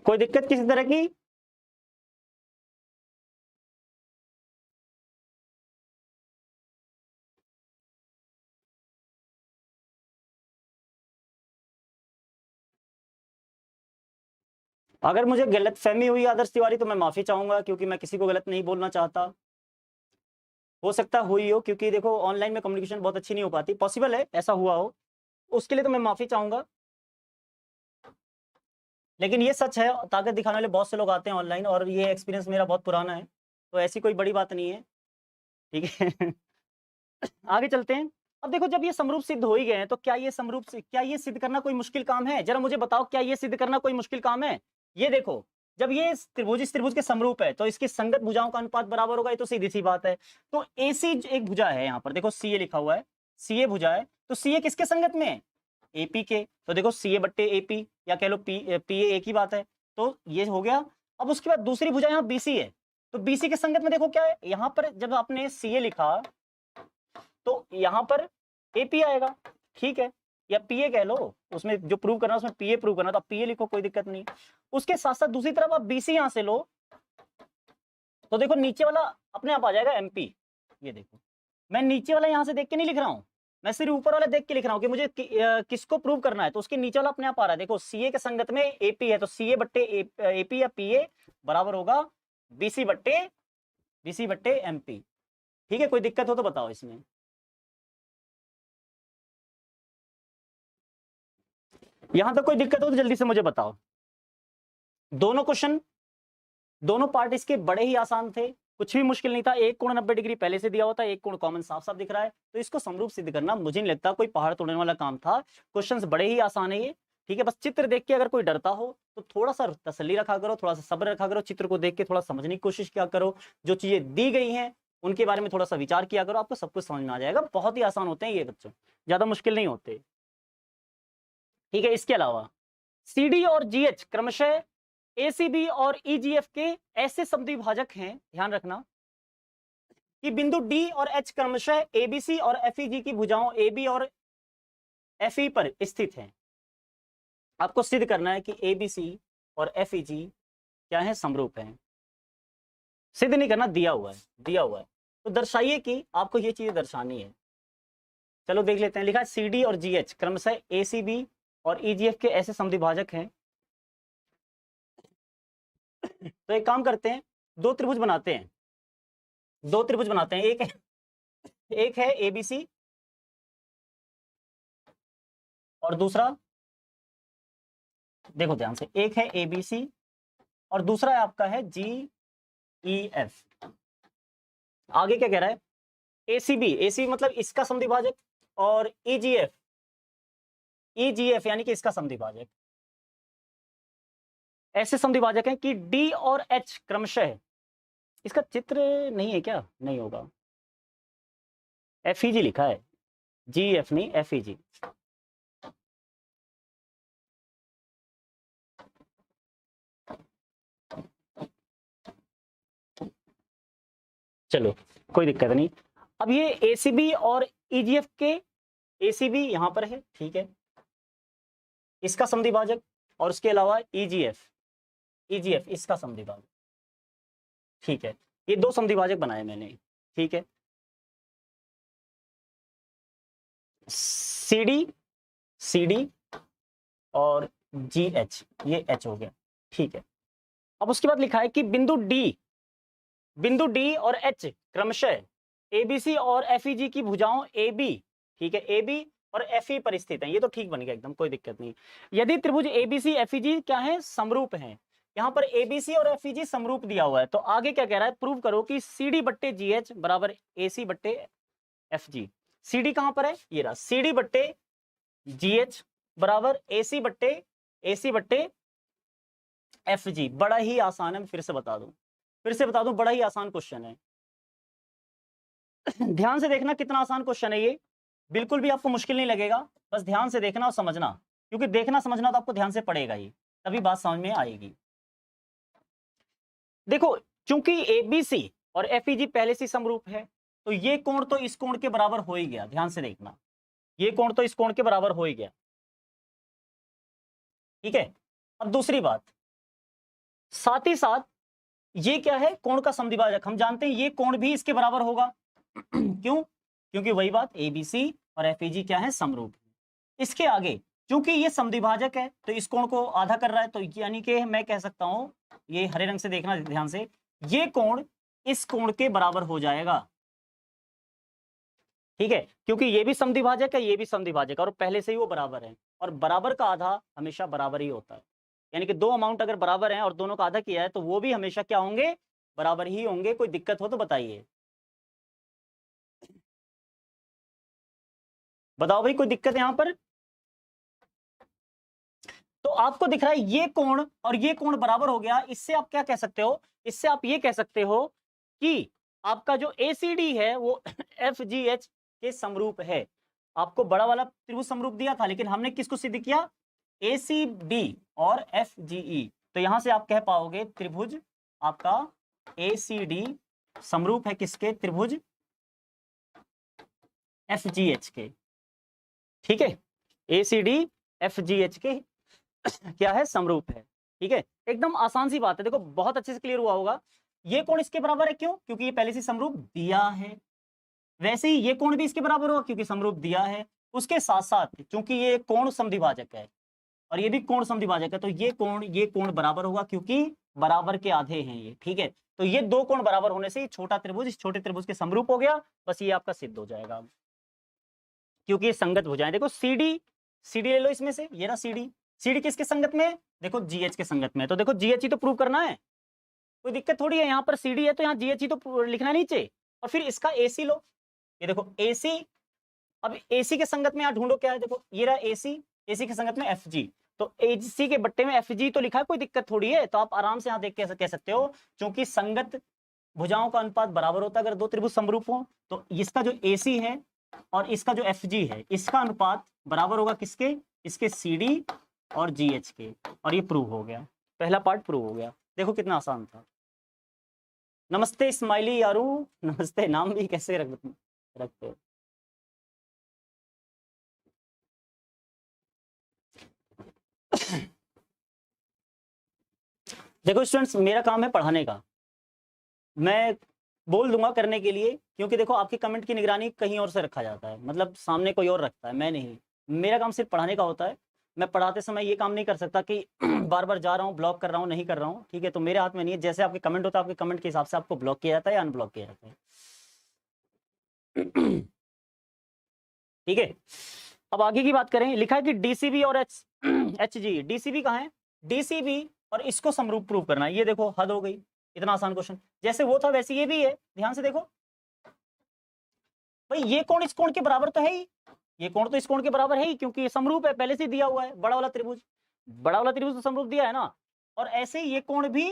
कोई दिक्कत किसी तरह की? अगर मुझे गलत फहमी हुई आदर्श तिवारी तो मैं माफी चाहूंगा, क्योंकि मैं किसी को गलत नहीं बोलना चाहता। हो सकता हुई हो, क्योंकि देखो ऑनलाइन में कम्युनिकेशन बहुत अच्छी नहीं हो पाती, पॉसिबल है ऐसा हुआ हो, उसके लिए तो मैं माफी चाहूंगा। लेकिन ये सच है, ताकत दिखाने वाले बहुत से लोग आते हैं ऑनलाइन, और ये एक्सपीरियंस मेरा बहुत पुराना है, तो ऐसी कोई बड़ी बात नहीं है। ठीक है। आगे चलते हैं। अब देखो, जब ये समरूप सिद्ध हो ही गए हैं, तो क्या ये समरूप से, क्या ये सिद्ध करना कोई मुश्किल काम है? जरा मुझे बताओ, क्या ये सिद्ध करना कोई मुश्किल काम है? ये देखो, जब ये त्रिभुज इस त्रिभुज के समरूप है, तो इसकी संगत भुजाओं का अनुपात बराबर होगा, ये तो सीधी सी बात है। तो एसी एक भुजा है, यहाँ पर देखो सी ए लिखा हुआ है, सी ए भुजा है, तो सी ए किसके संगत में है? एपी के। तो देखो सी ए बट्टे एपी, या कह लो पी पी ए, एक ही बात है। तो ये हो गया। अब उसके बाद दूसरी भुजा यहाँ बीसी है, तो बीसी के संगत में देखो क्या है, यहाँ पर जब आपने सी ए लिखा तो यहां पर एपी आएगा। ठीक है, या पीए कह लो, उसमें जो प्रूव करना उसमें पीए प्रूव करना, तो आप पीए लिखो, कोई दिक्कत नहीं। उसके साथ साथ दूसरी तरफ आप बीसी यहां से लो, तो देखो नीचे वाला अपने आप आ जाएगा एमपी। ये देखो, मैं नीचे वाला यहां से देख के नहीं लिख रहा हूं, मैं सिर्फ ऊपर वाला देख के लिख रहा हूं कि मुझे किसको प्रूव करना है, तो उसके नीचे वाला अपने आप आ रहा है। देखो सीए के संगत में एपी है, तो सीए बट्टे एपी या पीए बराबर होगा बीसी बट्टे एमपी। ठीक है, कोई दिक्कत हो तो बताओ इसमें। यहां तक कोई दिक्कत हो तो जल्दी से मुझे बताओ। दोनों क्वेश्चन, दोनों पार्ट इसके बड़े ही आसान थे, कुछ भी मुश्किल नहीं था। एक कोण 90 डिग्री पहले से दिया होता है, एक कोण कॉमन साफ साफ दिख रहा है, तो इसको समरूप सिद्ध करना मुझे नहीं लगता कोई पहाड़ तोड़ने वाला काम था। क्वेश्चंस बड़े ही आसान है ये। ठीक है, बस चित्र देख के अगर कोई डरता हो तो थोड़ा सा तसल्ली रखा करो, थोड़ा सा सब्र रखा करो, चित्र को देख के थोड़ा समझने की कोशिश किया करो, जो चीजें दी गई हैं उनके बारे में थोड़ा सा विचार किया करो, आपको सब कुछ समझ में आ जाएगा। बहुत ही आसान होते हैं ये बच्चों, ज्यादा मुश्किल नहीं होते। ठीक है, इसके अलावा CD और GH क्रमशः ACB और EGF के ऐसे समद्विभाजक हैं, ध्यान रखना, कि बिंदु D और H क्रमशः ABC और FEG की भुजाओं AB और FE पर स्थित हैं। आपको सिद्ध करना है कि ABC और FEG क्या है, समरूप हैं। सिद्ध नहीं करना, दिया हुआ है, दिया हुआ है, तो दर्शाइए कि आपको ये चीजें दर्शानी है। चलो देख लेते हैं। लिखा है CD और GH क्रमशः ACB और EGF के ऐसे समद्विभाजक हैं। तो एक काम करते हैं, दो त्रिभुज बनाते हैं, दो त्रिभुज बनाते हैं। एक है ABC और दूसरा, देखो ध्यान से, एक है ABC और दूसरा है आपका है GEF। आगे क्या कह रहा है, ACB मतलब इसका समद्विभाजक, और EGF यानी कि इसका समद्विभाजक। ऐसे समद्विभाजक हैं कि D और H क्रमशः, इसका चित्र नहीं है क्या, नहीं होगा, FEG लिखा है, GEF नहीं, FEG। चलो कोई दिक्कत नहीं। अब ये ACB और EGF के, ACB यहां पर है, ठीक है, इसका समद्विभाजक, और उसके अलावा EGF इसका समद्विभाजक। ठीक है, ये दो समद्विभाजक बनाए मैंने। ठीक है, CD और GH, ये H हो गया। ठीक है। अब उसके बाद लिखा है कि बिंदु डी और एच क्रमशः एबीसी और एफईजी की भुजाओं AB, ठीक है, AB और FE पर स्थित है। ये तो ठीक बन गया एकदम, कोई दिक्कत नहीं। यदि त्रिभुज ABC FEG क्या है, समरूप है। यहाँ पर ABC और FEG समरूप दिया हुआ है, तो आगे क्या कह रहा है, प्रूव करो कि CD बट्टे GH बराबर AC बट्टे FG। CD कहां पर है, ये रहा, CD बट्टे GH बराबर AC बट्टे FG। बड़ा ही आसान है, फिर से बता दूं, बड़ा ही आसान क्वेश्चन है। ध्यान से देखना कितना आसान क्वेश्चन है ये, बिल्कुल भी आपको मुश्किल नहीं लगेगा, बस ध्यान से देखना और समझना, क्योंकि देखना समझना तो आपको ध्यान से पड़ेगा ही, तभी बात समझ में आएगी। देखो, चूंकि ABC और FEG पहले से समरूप है, तो ये कोण तो इस कोण के बराबर हो ही गया। ध्यान से देखना, ये कोण तो इस कोण के बराबर हो ही गया, ठीक है। अब दूसरी बात, साथ ही साथ ये क्या है, कोण का समद्विभाजक, हम जानते हैं ये कोण भी इसके बराबर होगा। क्यों, क्योंकि वही बात, ABC और FEG क्या है, समरूप। इसके आगे क्योंकि ये समद्विभाजक है, तो इस कोण को आधा कर रहा है, तो यानी कि मैं कह सकता हूं, ये हरे रंग से देखना ध्यान से, ये कोण इस कोण के बराबर हो जाएगा, ठीक है, क्योंकि ये भी समद्विभाजक है, ये भी समद्विभाजक है, और पहले से ही वो बराबर है, और बराबर का आधा हमेशा बराबर ही होता है। यानी कि दो अमाउंट अगर बराबर हैं और दोनों का आधा किया है, तो वो भी हमेशा क्या होंगे, बराबर ही होंगे। कोई दिक्कत हो तो बताइए, बताओ भाई, कोई दिक्कत है यहां पर? तो आपको दिख रहा है ये कोण और ये कोण बराबर हो गया। इससे आप क्या कह सकते हो, इससे आप ये कह सकते हो कि आपका जो ACD है वो FGH के समरूप है। आपको बड़ा वाला त्रिभुज समरूप दिया था, लेकिन हमने किसको सिद्ध किया, ACD और FGE। तो यहां से आप कह पाओगे त्रिभुज आपका ACD समरूप है किसके, त्रिभुज FGH के, ठीक है, ACD FGH के क्या है, समरूप है, ठीक है। एकदम आसान सी बात है, देखो बहुत अच्छे से क्लियर हुआ होगा। ये कोण इसके बराबर है, क्यों, क्योंकि ये पहले से समरूप दिया है। वैसे ही ये कोण भी इसके बराबर होगा, क्योंकि समरूप दिया है। उसके साथ साथ क्योंकि ये कोण समद्विभाजक है और ये भी कोण समद्विभाजक है, तो ये कोण बराबर होगा, क्योंकि बराबर के आधे हैं ये, ठीक है। तो ये दो कोण बराबर होने से छोटा त्रिभुज इस छोटे त्रिभुज के समरूप हो गया। बस ये आपका सिद्ध हो जाएगा, क्योंकि ये संगत भुजाएं। देखो CD ले लो इसमें से, ये रहा CD किसके संगत में है, देखो GH के संगत में है। तो देखो GH ही तो प्रूव करना है, कोई दिक्कत थोड़ी है। यहाँ पर CD है तो यहाँ GH ही तो लिखना है नीचे, और फिर इसका AC लो, ये देखो AC। अब AC के संगत में यहाँ ढूंढो क्या है, देखो ये रहा AC के संगत में FG, तो AC के बट्टे में FG तो लिखा है, कोई दिक्कत थोड़ी है। तो आप आराम से यहाँ देख के कह सकते हो, क्योंकि संगत भुजाओं का अनुपात बराबर होता है अगर दो त्रिभुज समरूप हो। तो इसका जो AC है और इसका जो FG है, इसका अनुपात बराबर होगा किसके, इसके CD और GH के, और ये प्रूव हो गया, पहला पार्ट प्रूव हो गया। देखो कितना आसान था। नमस्ते स्माइली यारू, नमस्ते, नाम भी कैसे रखते हो। देखो स्टूडेंट्स, मेरा काम है पढ़ाने का, मैं बोल दूंगा करने के लिए, क्योंकि देखो आपके कमेंट की निगरानी कहीं और से रखा जाता है, मतलब सामने कोई और रखता है, मैं नहीं। मेरा काम सिर्फ पढ़ाने का होता है। मैं पढ़ाते समय ये काम नहीं कर सकता कि बार बार जा रहा हूँ, ब्लॉक कर रहा हूँ, नहीं कर रहा हूँ, ठीक है। तो मेरे हाथ में नहीं है, जैसे आपके कमेंट होता है, आपके कमेंट के हिसाब से आपको ब्लॉक किया जाता है या अनब्लॉक किया जाता है, ठीक है। अब आगे की बात करें, लिखा है कि DCB और HG। DCB कहाँ है, DCB और इसको समरूप प्रूव करना है। ये देखो हद हो गई, इतना आसान क्वेश्चन, जैसे वो था वैसे ये भी है। ध्यान से देखो भाई, ये कोण इस कोण के बराबर तो है ही, ये कोण तो इस कोण के बराबर है ही, क्योंकि ये समरूप है, पहले से दिया हुआ है। बड़ा वाला त्रिभुज तो समरूप दिया है ना, और ऐसे ही ये कोण भी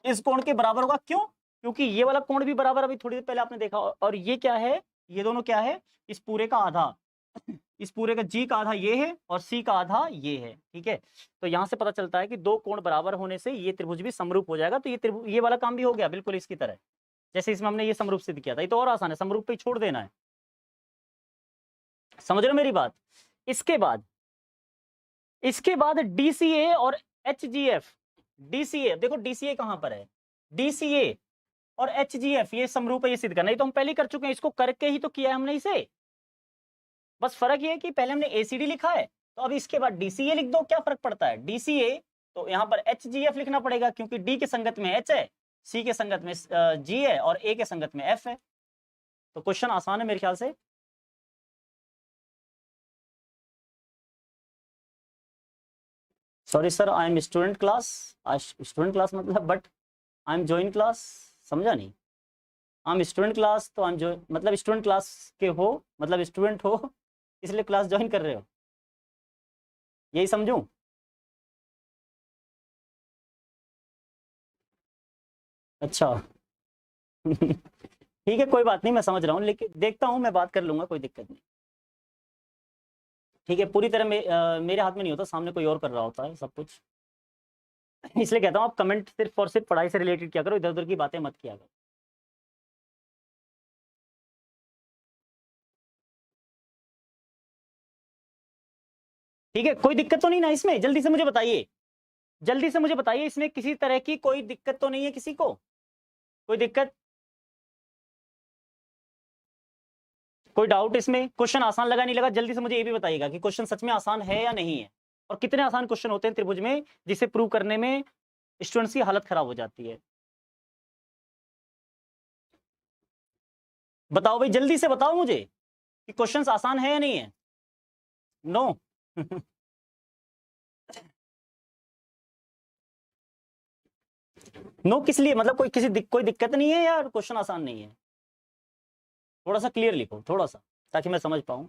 इस कोण के बराबर होगा। क्यों, क्योंकि ये वाला कोण भी बराबर, अभी थोड़ी देर पहले आपने देखा। और ये क्या है, ये दोनों क्या है, इस पूरे का आधा, इस पूरे का G का आधा ये है और C का आधा ये है, ठीक है। तो यहां से पता चलता है कि दो कोण बराबर होने से ये त्रिभुज भी समरूप हो जाएगा। तो ये त्रिभुज, ये वाला काम भी हो गया बिल्कुल इसकी तरह, जैसे इसमें हमने ये समरूप सिद्ध किया था। ये तो और आसान है, समरूप पे ही छोड़ देना है, समझ रहे हो मेरी बात। इसके बाद DCA और HGF। DCA देखो, DCA कहां पर है, DCA और HGF ये समरूप है, ये सिद्ध करना। ये तो हम पहले कर चुके हैं, इसको करके ही तो किया है हमने इसे। बस फर्क ये है कि पहले हमने ACD लिखा है तो अब इसके बाद DCA लिख दो, क्या फर्क पड़ता है DCA, तो यहाँ पर HGF लिखना पड़ेगा क्योंकि D के संगत में H है, C के संगत में G है और A के संगत में F है। तो क्वेश्चन आसान है मेरे ख्याल से। Sorry sir, I am student class. Student class मतलब but I am join class, समझा नहीं। आई एम स्टूडेंट क्लास तो आई एम जो मतलब स्टूडेंट क्लास के हो, मतलब स्टूडेंट हो इसलिए क्लास ज्वाइन कर रहे हो, यही समझूं? अच्छा ठीक है, कोई बात नहीं, मैं समझ रहा हूँ, लेकिन देखता हूँ, मैं बात कर लूंगा, कोई दिक्कत नहीं। ठीक है, पूरी तरह मेरे हाथ में नहीं होता, सामने कोई और कर रहा होता है सब कुछ इसलिए कहता हूँ आप कमेंट सिर्फ और सिर्फ पढ़ाई से रिलेटेड किया करो, इधर उधर की बातें मत किया करो। ठीक है, कोई दिक्कत तो नहीं ना इसमें? जल्दी से मुझे बताइए, जल्दी से मुझे बताइए, इसमें किसी तरह की कोई दिक्कत तो नहीं है किसी को? कोई दिक्कत, कोई डाउट इसमें? क्वेश्चन आसान लगा नहीं लगा, जल्दी से मुझे ये भी बताइएगा कि क्वेश्चन सच में आसान है या नहीं है, और कितने आसान क्वेश्चन होते हैं त्रिभुज में जिसे प्रूव करने में स्टूडेंट्स की हालत खराब हो जाती है। बताओ भाई, जल्दी से बताओ मुझे कि क्वेश्चन आसान है या नहीं है। नो नो किस लिए, मतलब कोई दिक्कत नहीं है या क्वेश्चन आसान नहीं है? थोड़ा सा क्लियर लिखो, थोड़ा सा, ताकि मैं समझ पाऊं।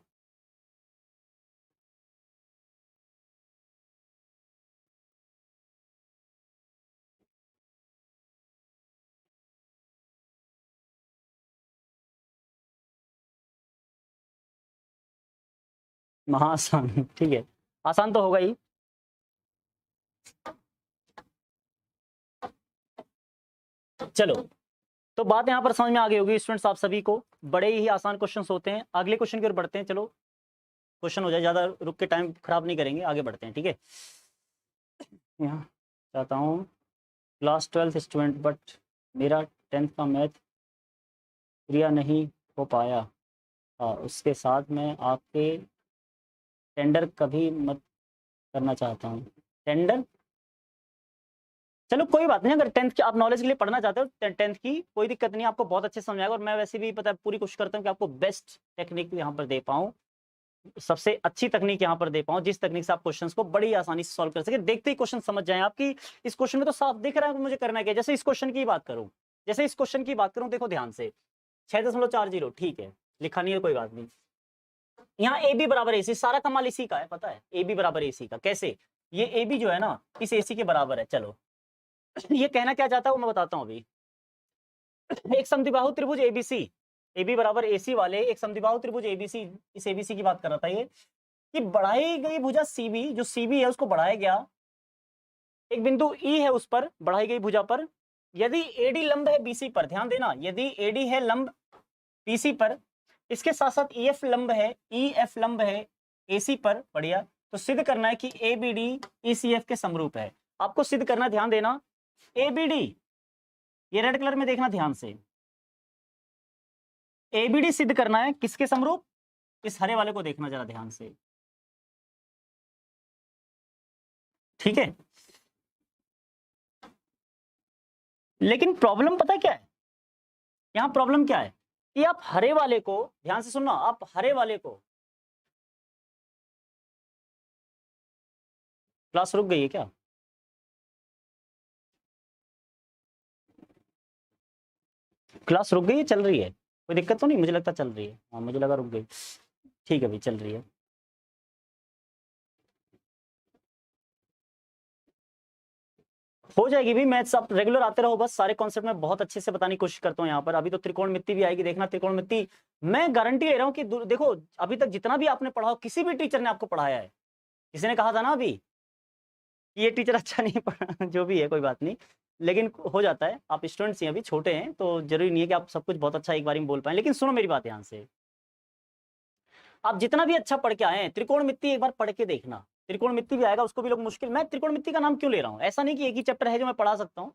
महा आसान ठीक है, आसान तो होगा ही। चलो, तो बात यहाँ पर समझ में आ गई होगी स्टूडेंट्स आप सभी को, बड़े ही आसान क्वेश्चंस होते हैं। अगले क्वेश्चन की ओर बढ़ते हैं, चलो क्वेश्चन हो जाए, ज्यादा रुक के टाइम खराब नहीं करेंगे, आगे बढ़ते हैं। ठीक है, यहाँ चाहता हूँ क्लास 12th स्टूडेंट, बट मेरा 10th का मैथ क्लियर नहीं हो पाया, उसके साथ मैं आपके टेंडर कभी मत करना चाहता हूँ। टेंडर, चलो कोई बात नहीं, अगर 10th की आप नॉलेज के लिए पढ़ना चाहते हो 10th की, कोई दिक्कत नहीं, आपको बहुत अच्छे समझ आएगा, और मैं वैसे भी पता है पूरी कोशिश करता हूँ कि आपको बेस्ट टेक्निक यहाँ पर दे पाऊँ, सबसे अच्छी तकनीक यहाँ पर दे पाऊँ, जिस तकनीक से आप क्वेश्चंस को बड़ी आसानी से सॉल्व कर सके, देखते ही क्वेश्चन समझ जाएं आपकी। इस क्वेश्चन में तो साफ दिख रहा है मुझे करना क्या। जैसे इस क्वेश्चन की बात करूं, देखो ध्यान से, 6.40, ठीक है, लिखा नहीं है, कोई बात नहीं। यहाँ ए बी बराबर ए सी, सारा कमाल इसी का है, पता है, ए बी बराबर ए सी का। कैसे? ये ए बी जो है ना इस ए सी के बराबर है। चलो ये कहना क्या चाहता हूँ मैं बताता हूँ अभी। एक समद्विबाहु त्रिभुज एबीसी, ए बी बराबर ए सी वाले एक समद्विबाहु त्रिभुज एबीसी, इस एबीसी की बात कर रहा था ये, कि बढ़ाई गई भुजा सीबी, जो सीबी है उसको बढ़ाया गया, एक बिंदु ई है उस पर बढ़ाई गई भुजा पर, यदि एडी लंब है बीसी पर, ध्यान देना, यदि एडी है लंब बीसी पर, इसके साथ साथ ईएफ लंब है, ईएफ लंब है एसी पर, बढ़िया, तो सिद्ध करना है कि एबीडी ईसीएफ के समरूप है। आपको सिद्ध करना, ध्यान देना, एबीडी, ये रेड कलर में देखना ध्यान से, एबीडी सिद्ध करना है किसके समरूप? इस हरे वाले को देखना जरा ध्यान से, ठीक है। लेकिन प्रॉब्लम पता क्या है, यहाँ प्रॉब्लम क्या है कि आप हरे वाले को ध्यान से सुनना, आप हरे वाले को, क्लास रुक गई है क्या? क्लास रुक गई है, चल रही है? कोई दिक्कत तो नहीं? मुझे लगता चल रही है, हाँ मुझे लगा रुक गई। ठीक है भाई, चल रही है। हो जाएगी भी, मैथ्स आप रेगुलर आते रहो, बस सारे कॉन्सेप्ट में बहुत अच्छे से बताने की कोशिश करता हूँ यहाँ पर। अभी तो त्रिकोणमिति भी आएगी, देखना त्रिकोणमिति, मैं गारंटी ले रहा हूँ कि देखो अभी तक जितना भी आपने पढ़ा हो, किसी भी टीचर ने आपको पढ़ाया है, किसी ने कहा था ना अभी कि ये टीचर अच्छा नहीं पढ़ा जो भी है कोई बात नहीं, लेकिन हो जाता है, आप स्टूडेंट्स हैं, अभी छोटे हैं, तो जरूरी नहीं है कि आप सब कुछ बहुत अच्छा एक बार में बोल पाए। लेकिन सुनो मेरी बात ध्यान से, आप जितना भी अच्छा पढ़ के आए हैं, त्रिकोणमिति एक बार पढ़ के देखना, त्रिकोणमिति भी आएगा, उसको भी लोग मुश्किल, मैं त्रिकोणमिति का नाम क्यों ले रहा हूँ, ऐसा नहीं कि एक ही चैप्टर है जो मैं पढ़ा सकता हूँ।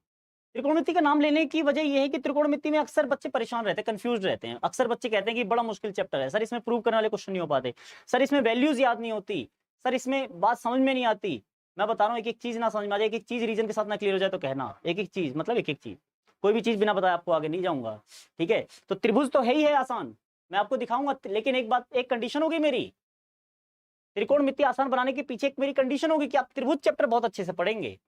त्रिकोणमिति का नाम लेने की वजह यह है कि त्रिकोणमिति में अक्सर बच्चे परेशान रहते हैं, कंफ्यूज रहते हैं, अक्सर बच्चे कहते हैं कि बड़ा मुश्किल चैप्टर है सर, इसमें प्रूव करने वाले क्वेश्चन नहीं हो पाते, सर इसमें वैल्यूज याद नहीं होती, सर इसमें बात समझ में नहीं आती, मैं बता रहा हूँ, एक एक चीज ना समझ में आ जाए, एक एक चीज रीजन के साथ ना क्लियर हो जाए तो कहना, एक एक चीज मतलब एक एक चीज, कोई भी चीज बिना बताए आपको आगे नहीं जाऊंगा, ठीक है। तो त्रिभुज तो है ही है आसान, मैं आपको दिखाऊंगा, लेकिन एक बात, एक कंडीशन होगी मेरी, त्रिकोणमिति आसान बनाने के पीछे एक मेरी कंडीशन होगी कि आप त्रिभुज चैप्टर बहुत अच्छे से पढ़ेंगे।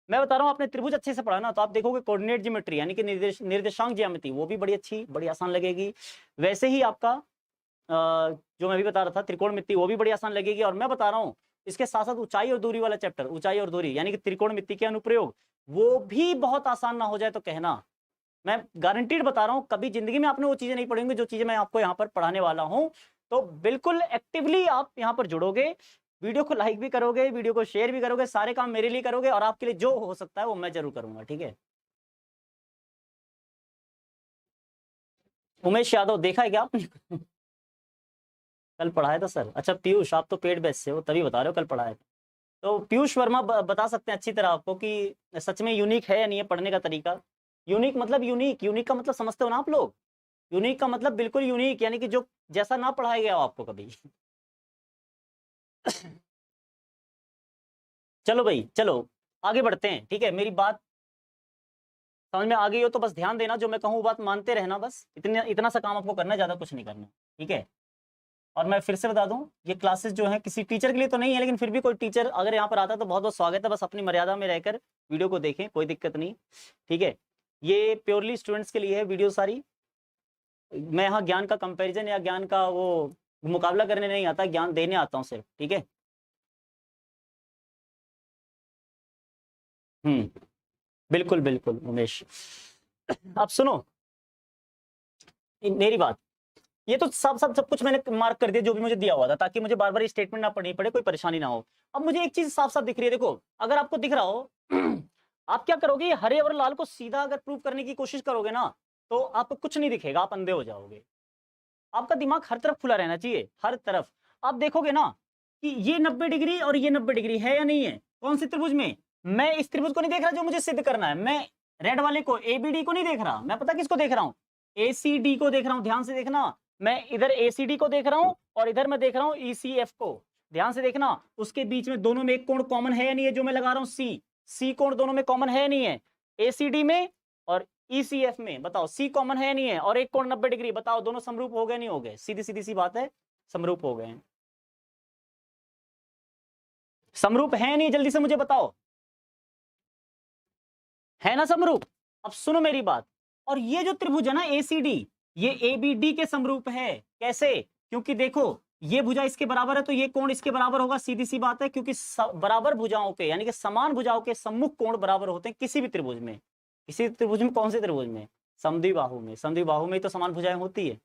मैं बता रहा हूँ, आपने त्रिभुज अच्छे से पढ़ा ना तो आप देखोगे कोऑर्डिनेट ज्योमेट्री यानी कि निर्देशांक ज्यामिति वो भी बड़ी अच्छी, बड़ी आसान लगेगी। वैसे ही आपका जो मैं भी बता रहा था त्रिकोणमिति वो भी बड़ी आसान लगेगी। और मैं बता रहा हूँ इसके साथ साथ ऊंचाई और दूरी वाला चैप्टर, ऊंचाई और दूरी यानी कि त्रिकोणमिति के अनुप्रयोग, वो भी बहुत आसान ना हो जाए तो कहना, मैं गारंटीड बता रहा हूँ, कभी जिंदगी में आपने वो चीजें नहीं पढ़ेंगे जो चीजें मैं आपको यहाँ पर पढ़ाने वाला हूँ। तो बिल्कुल एक्टिवली आप यहाँ पर जुड़ोगे, वीडियो को लाइक भी करोगे, वीडियो को शेयर भी करोगे, सारे काम मेरे लिए करोगे और आपके लिए जो हो सकता है वो मैं जरूर करूंगा, ठीक है। उमेश यादव देखा है क्या आपने? कल पढ़ाया था सर, अच्छा पीयूष आप तो पेड बैच से हो तभी बता रहे हो कल पढ़ाया था। तो पीयूष वर्मा बता सकते हैं अच्छी तरह आपको कि सच में यूनिक है या नहीं है पढ़ने का तरीका। यूनिक मतलब यूनिक, यूनिक का मतलब समझते हो ना आप लोग, यूनिक का मतलब बिल्कुल यूनिक यानी कि जो जैसा ना पढ़ाया गया हो आपको कभी। चलो भाई चलो आगे बढ़ते हैं, ठीक है। मेरी बात समझ में आ गई हो तो बस ध्यान देना, जो मैं कहूँ बात मानते रहना, बस इतना सा काम आपको करना है, ज्यादा कुछ नहीं करना, ठीक है। और मैं फिर से बता दूं, ये क्लासेस जो है किसी टीचर के लिए तो नहीं है, लेकिन फिर भी कोई टीचर अगर यहाँ पर आता है तो बहुत बहुत स्वागत है, बस अपनी मर्यादा में रहकर वीडियो को देखें, कोई दिक्कत नहीं, ठीक है। ये प्योरली स्टूडेंट्स के लिए है वीडियो सारी, मैं यहाँ ज्ञान का कंपैरिजन या ज्ञान का वो मुकाबला करने नहीं आता, ज्ञान देने आता हूँ सिर्फ, ठीक है। बिल्कुल बिल्कुल उमेश। अब सुनो मेरी बात, ये तो सब कुछ मैंने मार्क कर दिया जो भी मुझे दिया हुआ था, ताकि मुझे बार बार स्टेटमेंट ना पढ़नी पड़े, कोई परेशानी ना हो। अब मुझे एक चीज साफ साफ दिख रही है, देखो अगर आपको दिख रहा हो आप क्या करोगे, हरे और लाल को सीधा अगर प्रूव करने की कोशिश करोगे ना तो आपको कुछ नहीं दिखेगा, आप अंधे हो जाओगे। आपका दिमाग हर तरफ खुला रहना चाहिए, हर तरफ। आप देखोगे ना कि ये 90 डिग्री और ये 90 डिग्री है या नहीं है, कौन से त्रिभुज में, मैं इस त्रिभुज को नहीं देख रहा जो मुझे सिद्ध करना है, मैं रेड वाले को एबीडी को नहीं देख रहा, मैं पता किसको देख रहा हूं, एसीडी को देख रहा हूं, ध्यान से देखना। मैं इधर एसीडी को देख रहा हूं और इधर मैं देख रहा हूं ईसीएफ को, ध्यान से देखना। उसके बीच में दोनों में एक कोण कॉमन है या नहीं है, जो मैं लगा रहा हूं सी, सी कोण दोनों में कॉमन है या नहीं है, एसीडी में और ईसीएफ में, बताओ सी कॉमन है नहीं है, और एक कोण 90 डिग्री, बताओ दोनों समरूप हो गए नहीं हो गए, सीधी सीधी सी बात है, समरूप हो गए हैं, समरूप है नहीं, जल्दी से मुझे बताओ, है ना समरूप। अब सुनो मेरी बात, और ये जो त्रिभुज है ना एसीडी, ये एबीडी के समरूप है, कैसे, क्योंकि देखो ये भुजा इसके बराबर है तो ये कोण इसके बराबर होगा, सीधी सी बात है, क्योंकि बराबर भुजाओं के यानी कि समान भुजाओं के सम्मुख कोण बराबर होते हैं किसी भी त्रिभुज में, किसी त्रिभुज में, कौन से त्रिभुज में, समद्विबाहु में, समद्विबाहु में तो समान भुजाएं होती है।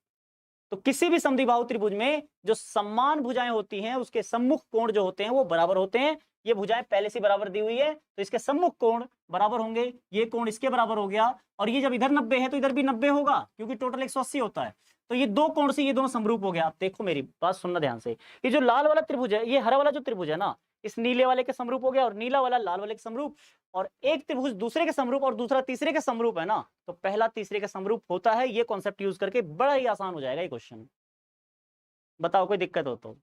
तो किसी भी समद्विबाहु त्रिभुज में जो समान भुजाएं होती हैं उसके सम्मुख कोण जो होते हैं वो बराबर होते हैं। ये भुजाएं पहले से बराबर दी हुई है तो इसके सम्मुख कोण बराबर होंगे, ये कोण इसके बराबर हो गया, और ये जब इधर 90 है तो इधर भी 90 होगा क्योंकि टोटल 180 होता है। तो ये दो कोण से ये दोनों समरूप हो गया। आप देखो मेरी बात सुनना ध्यान से, ये जो लाल वाला त्रिभुज है, ये हरा वाला जो त्रिभुज है ना, इस नीले वाले के समरूप हो गया, और नीला वाला लाल वाले के समरूप, और एक त्रिभुज दूसरे के समरूप और दूसरा तीसरे के समरूप है ना, तो पहला तीसरे के समरूप होता है। ये कॉन्सेप्ट यूज करके बड़ा ही आसान हो जाएगा ये क्वेश्चन, बताओ कोई दिक्कत हो तो।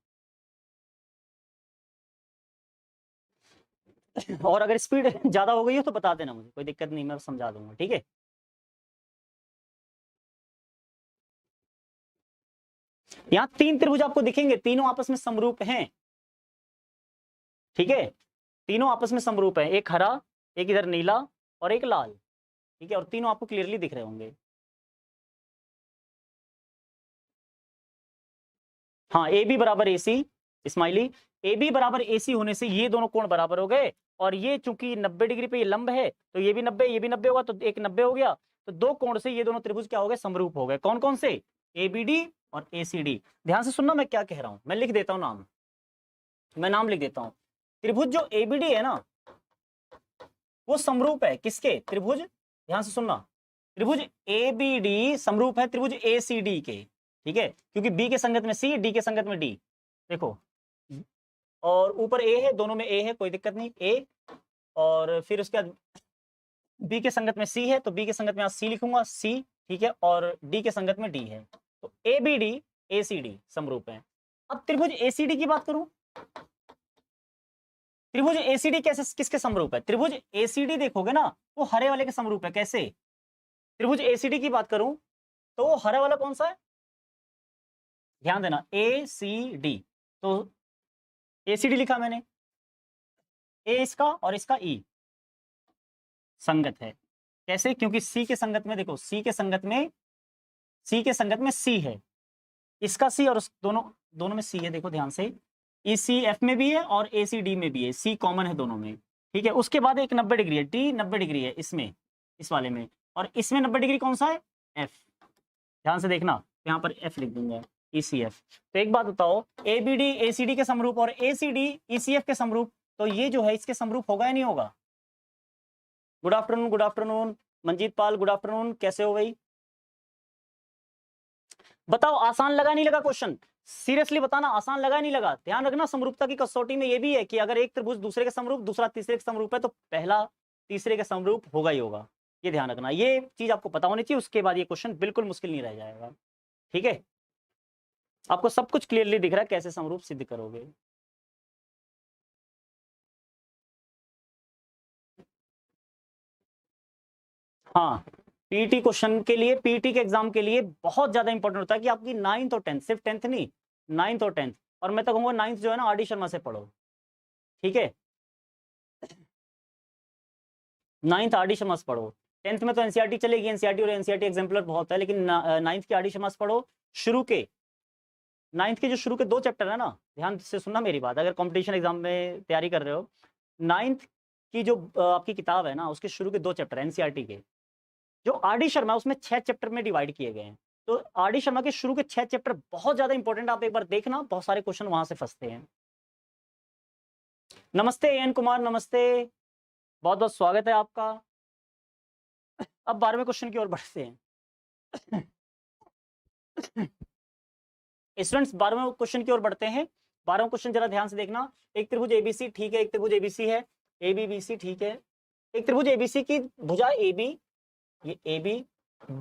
और अगर स्पीड ज्यादा हो गई हो तो बता देना मुझे, कोई दिक्कत नहीं, मैं समझा दूंगा, ठीक है। यहाँ तीन त्रिभुज आपको दिखेंगे, तीनों आपस में समरूप हैं, ठीक है, तीनों आपस में समरूप है, एक हरा, एक इधर नीला और एक लाल, ठीक है, और तीनों आपको क्लियरली दिख रहे होंगे। हाँ ए बी बराबर ए सी, स्माइली, ए बी बराबर ए सी होने से ये दोनों कोण बराबर हो गए, और ये चूंकि 90 डिग्री पे ये लंब है तो ये भी 90, ये भी 90 होगा, तो एक 90 हो गया, तो दो कोण से ये दोनों त्रिभुज क्या हो गए, समरूप हो गए। कौन कौन से, ए बी डी और ए सी डी। ध्यान से सुनना मैं क्या कह रहा हूं, मैं लिख देता हूं नाम, मैं नाम लिख देता हूं। त्रिभुज जो ए बी डी है ना वो समरूप है किसके, त्रिभुज, ध्यान से सुनना, त्रिभुज ए बी डी समरूप है त्रिभुज ए सी डी के, ठीक है, क्योंकि बी के संगत में सी, डी के संगत में डी, देखो, और ऊपर ए है, दोनों में ए है, कोई दिक्कत नहीं, ए, और फिर उसके बाद बी के संगत में सी है तो बी के संगत में यहाँ सी लिखूंगा, सी, ठीक है, और डी के संगत में डी है, तो A B D A C D समरूप है। अब त्रिभुज ए सी डी की बात करूं, त्रिभुज एसीडी कैसे किसके समरूप है? त्रिभुज एसीडी देखोगे ना वो हरे वाले के समरूप है। कैसे? त्रिभुज एसीडी की बात करूं तो वो हरा वाला कौन सा है? ध्यान देना, ए सी डी। तो एसीडी लिखा मैंने, ए इसका और इसका ई संगत है। कैसे? क्योंकि सी के संगत में देखो, सी के संगत में सी है, इसका सी और दोनों में सी है। देखो ध्यान से, ई सी एफ में भी है और ए सी डी में भी है, सी कॉमन है दोनों में। ठीक है, उसके बाद एक 90 डिग्री है, डी 90 डिग्री है इसमें, इस वाले में, और इसमें 90 डिग्री कौन सा है? एफ। ध्यान से देखना, यहाँ पर एफ लिख दूंगा, ई सी एफ। तो एक बात बताओ, A B D A C D के समरूप और ए C D E C F के समरूप, तो ये जो है इसके समरूप होगा या नहीं होगा? गुड आफ्टरनून मंजीत पाल, गुड आफ्टरनून, कैसे हो भाई? बताओ आसान लगा नहीं लगा क्वेश्चन? सीरियसली बताना, आसान लगा नहीं लगा? ध्यान रखना, समरूपता की कसौटी में ये भी है कि अगर एक त्रिभुज दूसरे के समरूप, दूसरा तीसरे के समरूप है, तो पहला तीसरे के समरूप होगा ही होगा। ये ध्यान रखना, ये चीज आपको पता होनी चाहिए, उसके बाद ये क्वेश्चन बिल्कुल मुश्किल नहीं रह जाएगा। ठीक है, आपको सब कुछ क्लियरली दिख रहा है कैसे समरूप सिद्ध करोगे। हाँ, पीटी क्वेश्चन के लिए, पीटी के एग्जाम के लिए बहुत ज्यादा इंपॉर्टेंट होता है कि आपकी 9th और 10th, सिर्फ 10th नहीं, 9th और 10th, और मैं तो कहूंगा 9th जो है ना आर डी शर्मा से पढ़ो। ठीक है, 9th आर डी शर्मा से पढ़ो। 10th में तो एनसीईआरटी चलेगी, एनसीईआरटी और एनसीईआरटी एग्जाम्पलर बहुत है, लेकिन 9th की आर डी शर्मा से पढ़ो। शुरू के 9th के जो शुरू के 2 चैप्टर है ना, ध्यान से सुनना मेरी बात, अगर कंपटीशन एग्जाम में तैयारी कर रहे हो, 9th की जो आपकी किताब है ना, उसके शुरू के 2 चैप्टर एनसीईआरटी के, जो आर डी शर्मा उसमें 6 चैप्टर में डिवाइड किए गए हैं। तो आर डी शर्मा के शुरू के 6 चैप्टर बहुत ज्यादा इंपॉर्टेंट, आप एक बार देखना, बहुत सारे क्वेश्चन वहां से फंसते हैं। नमस्ते एन कुमार, नमस्ते, बहुत बहुत स्वागत है आपका। अब 12वें क्वेश्चन की ओर बढ़ते हैं। स्टूडेंट्स 12वें क्वेश्चन की ओर बढ़ते हैं। 12वां क्वेश्चन जरा ध्यान से देखना। एक त्रिभुज एबीसी, ठीक है, एक त्रिभुज एबीसी है, एबीबीसी, ठीक है, एक त्रिभुज एबीसी की भुजा एबी, ये AB,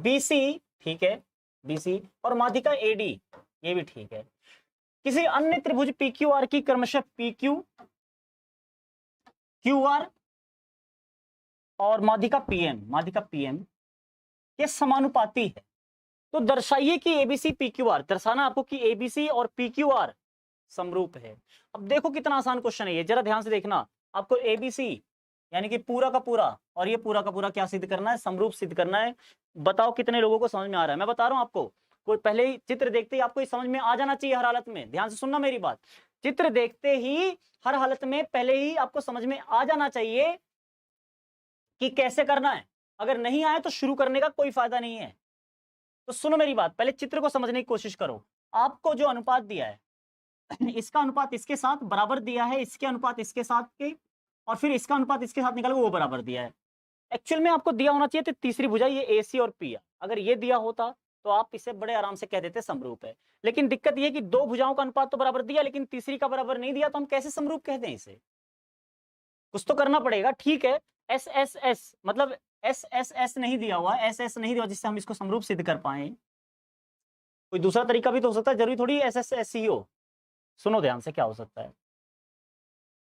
BC, ठीक है, BC, और माध्यिका AD, ये भी ठीक है। किसी अन्य त्रिभुज PQR की क्रमशः PQ, QR और माध्यिका PM ये समानुपाती है, तो दर्शाइए कि ABC PQR, दर्शाना आपको कि ABC और PQR समरूप है। अब देखो कितना आसान क्वेश्चन है ये, जरा ध्यान से देखना। आपको ABC यानी कि पूरा का पूरा और ये पूरा का पूरा क्या सिद्ध करना है? समरूप सिद्ध करना है। बताओ कितने लोगों को समझ में आ रहा है? मैं बता रहा हूं आपको, कोई पहले ही चित्र देखते ही आपको ये समझ में आ जाना चाहिए हर हालत में। ध्यान से सुनना मेरी बात, चित्र देखते ही हर हालत में पहले ही आपको समझ में आ जाना चाहिए कि कैसे करना है। अगर नहीं आए तो शुरू करने का कोई फायदा नहीं है। तो सुनो मेरी बात, पहले चित्र को समझने की कोशिश करो। आपको जो अनुपात दिया है, इसका अनुपात इसके साथ बराबर दिया है, इसके अनुपात इसके साथ के, और फिर इसका अनुपात इसके साथ निकालो, वो बराबर दिया है। एक्चुअल में आपको दिया होना चाहिए तो तीसरी भुजा ये AC और P, अगर ये दिया होता तो आप इसे बड़े आराम से कह देते समरूप है। लेकिन दिक्कत ये कि 2 भुजाओं का अनुपात तो बराबर दिया, लेकिन तीसरी का बराबर नहीं दिया, तो हम कैसे समरूप कहते हैं इसे? कुछ तो करना पड़ेगा। ठीक है, SSS मतलब SSS नहीं दिया हुआ, SS नहीं दिया जिससे हम इसको समरूप सिद्ध कर पाए। कोई दूसरा तरीका भी तो हो सकता है, जरूरी थोड़ी SSS ही हो। सुनो ध्यान से क्या हो सकता है।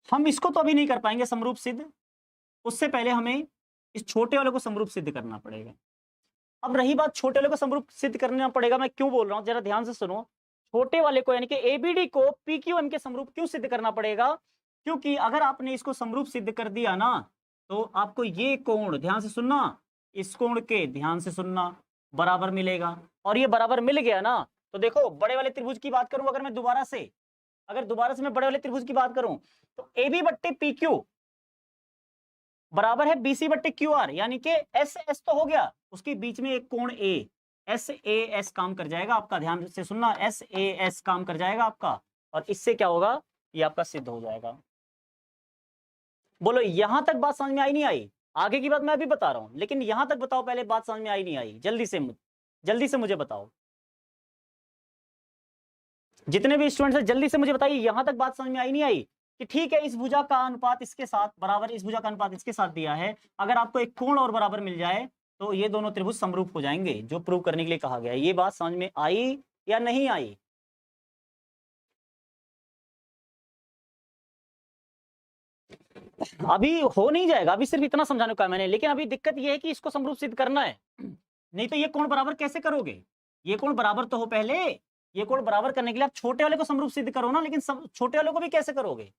हम इसको तो अभी नहीं कर पाएंगे समरूप सिद्ध, उससे पहले हमें इस छोटे वाले को समरूप सिद्ध करना पड़ेगा। अब रही बात छोटे वाले को समरूप सिद्ध करना पड़ेगा, मैं क्यों बोल रहा हूं जरा ध्यान से सुनो। छोटे वाले को यानी कि ABD को PQM के समरूप क्यों सिद्ध करना पड़ेगा? क्योंकि अगर आपने इसको समरूप सिद्ध कर दिया ना, तो आपको ये कोण, ध्यान से सुनना, इस कोण के ध्यान से सुनना, बराबर मिलेगा। और ये बराबर मिल गया ना, तो देखो बड़े वाले त्रिभुज की बात करूं, अगर मैं दोबारा से मैं बड़े वाले त्रिभुज की बात करूं, तो AB बट्टे PQ बराबर है BC बट्टे QR, यानी कि SS तो हो गया, उसके बीच में एक कोण A, SAS काम कर जाएगा आपका। ध्यान से सुनना, SAS काम कर जाएगा आपका, और इससे क्या होगा, ये आपका सिद्ध हो जाएगा। बोलो यहां तक बात समझ में आई नहीं आई? आगे की बात मैं अभी बता रहा हूं, लेकिन यहां तक बताओ पहले, बात समझ में आई नहीं आई? जल्दी से मुझे बताओ, जितने भी स्टूडेंट्स हैं जल्दी से मुझे बताइए, यहां तक बात समझ में आई नहीं आई? कि ठीक है, इस भुजा का अनुपात इसके साथ बराबर, इस भुजा का अनुपात इसके साथ दिया है, अगर आपको एक कोण और बराबर मिल जाए तो ये दोनों त्रिभुज समरूप हो जाएंगे, जो प्रूव करने के लिए कहा गया है। ये बात समझ में आई या नहीं आई? अभी हो नहीं जाएगा, अभी सिर्फ इतना समझाने का है मैंने, लेकिन अभी दिक्कत ये है कि इसको समरूप सिद्ध करना है, नहीं तो ये कोण बराबर कैसे करोगे? ये कोण बराबर तो हो पहले, ये कोण बराबर करने के लिए आप छोटे वाले को समरूप सिद्ध करो ना, लेकिन छोटे वाले को भी कैसे करोगे?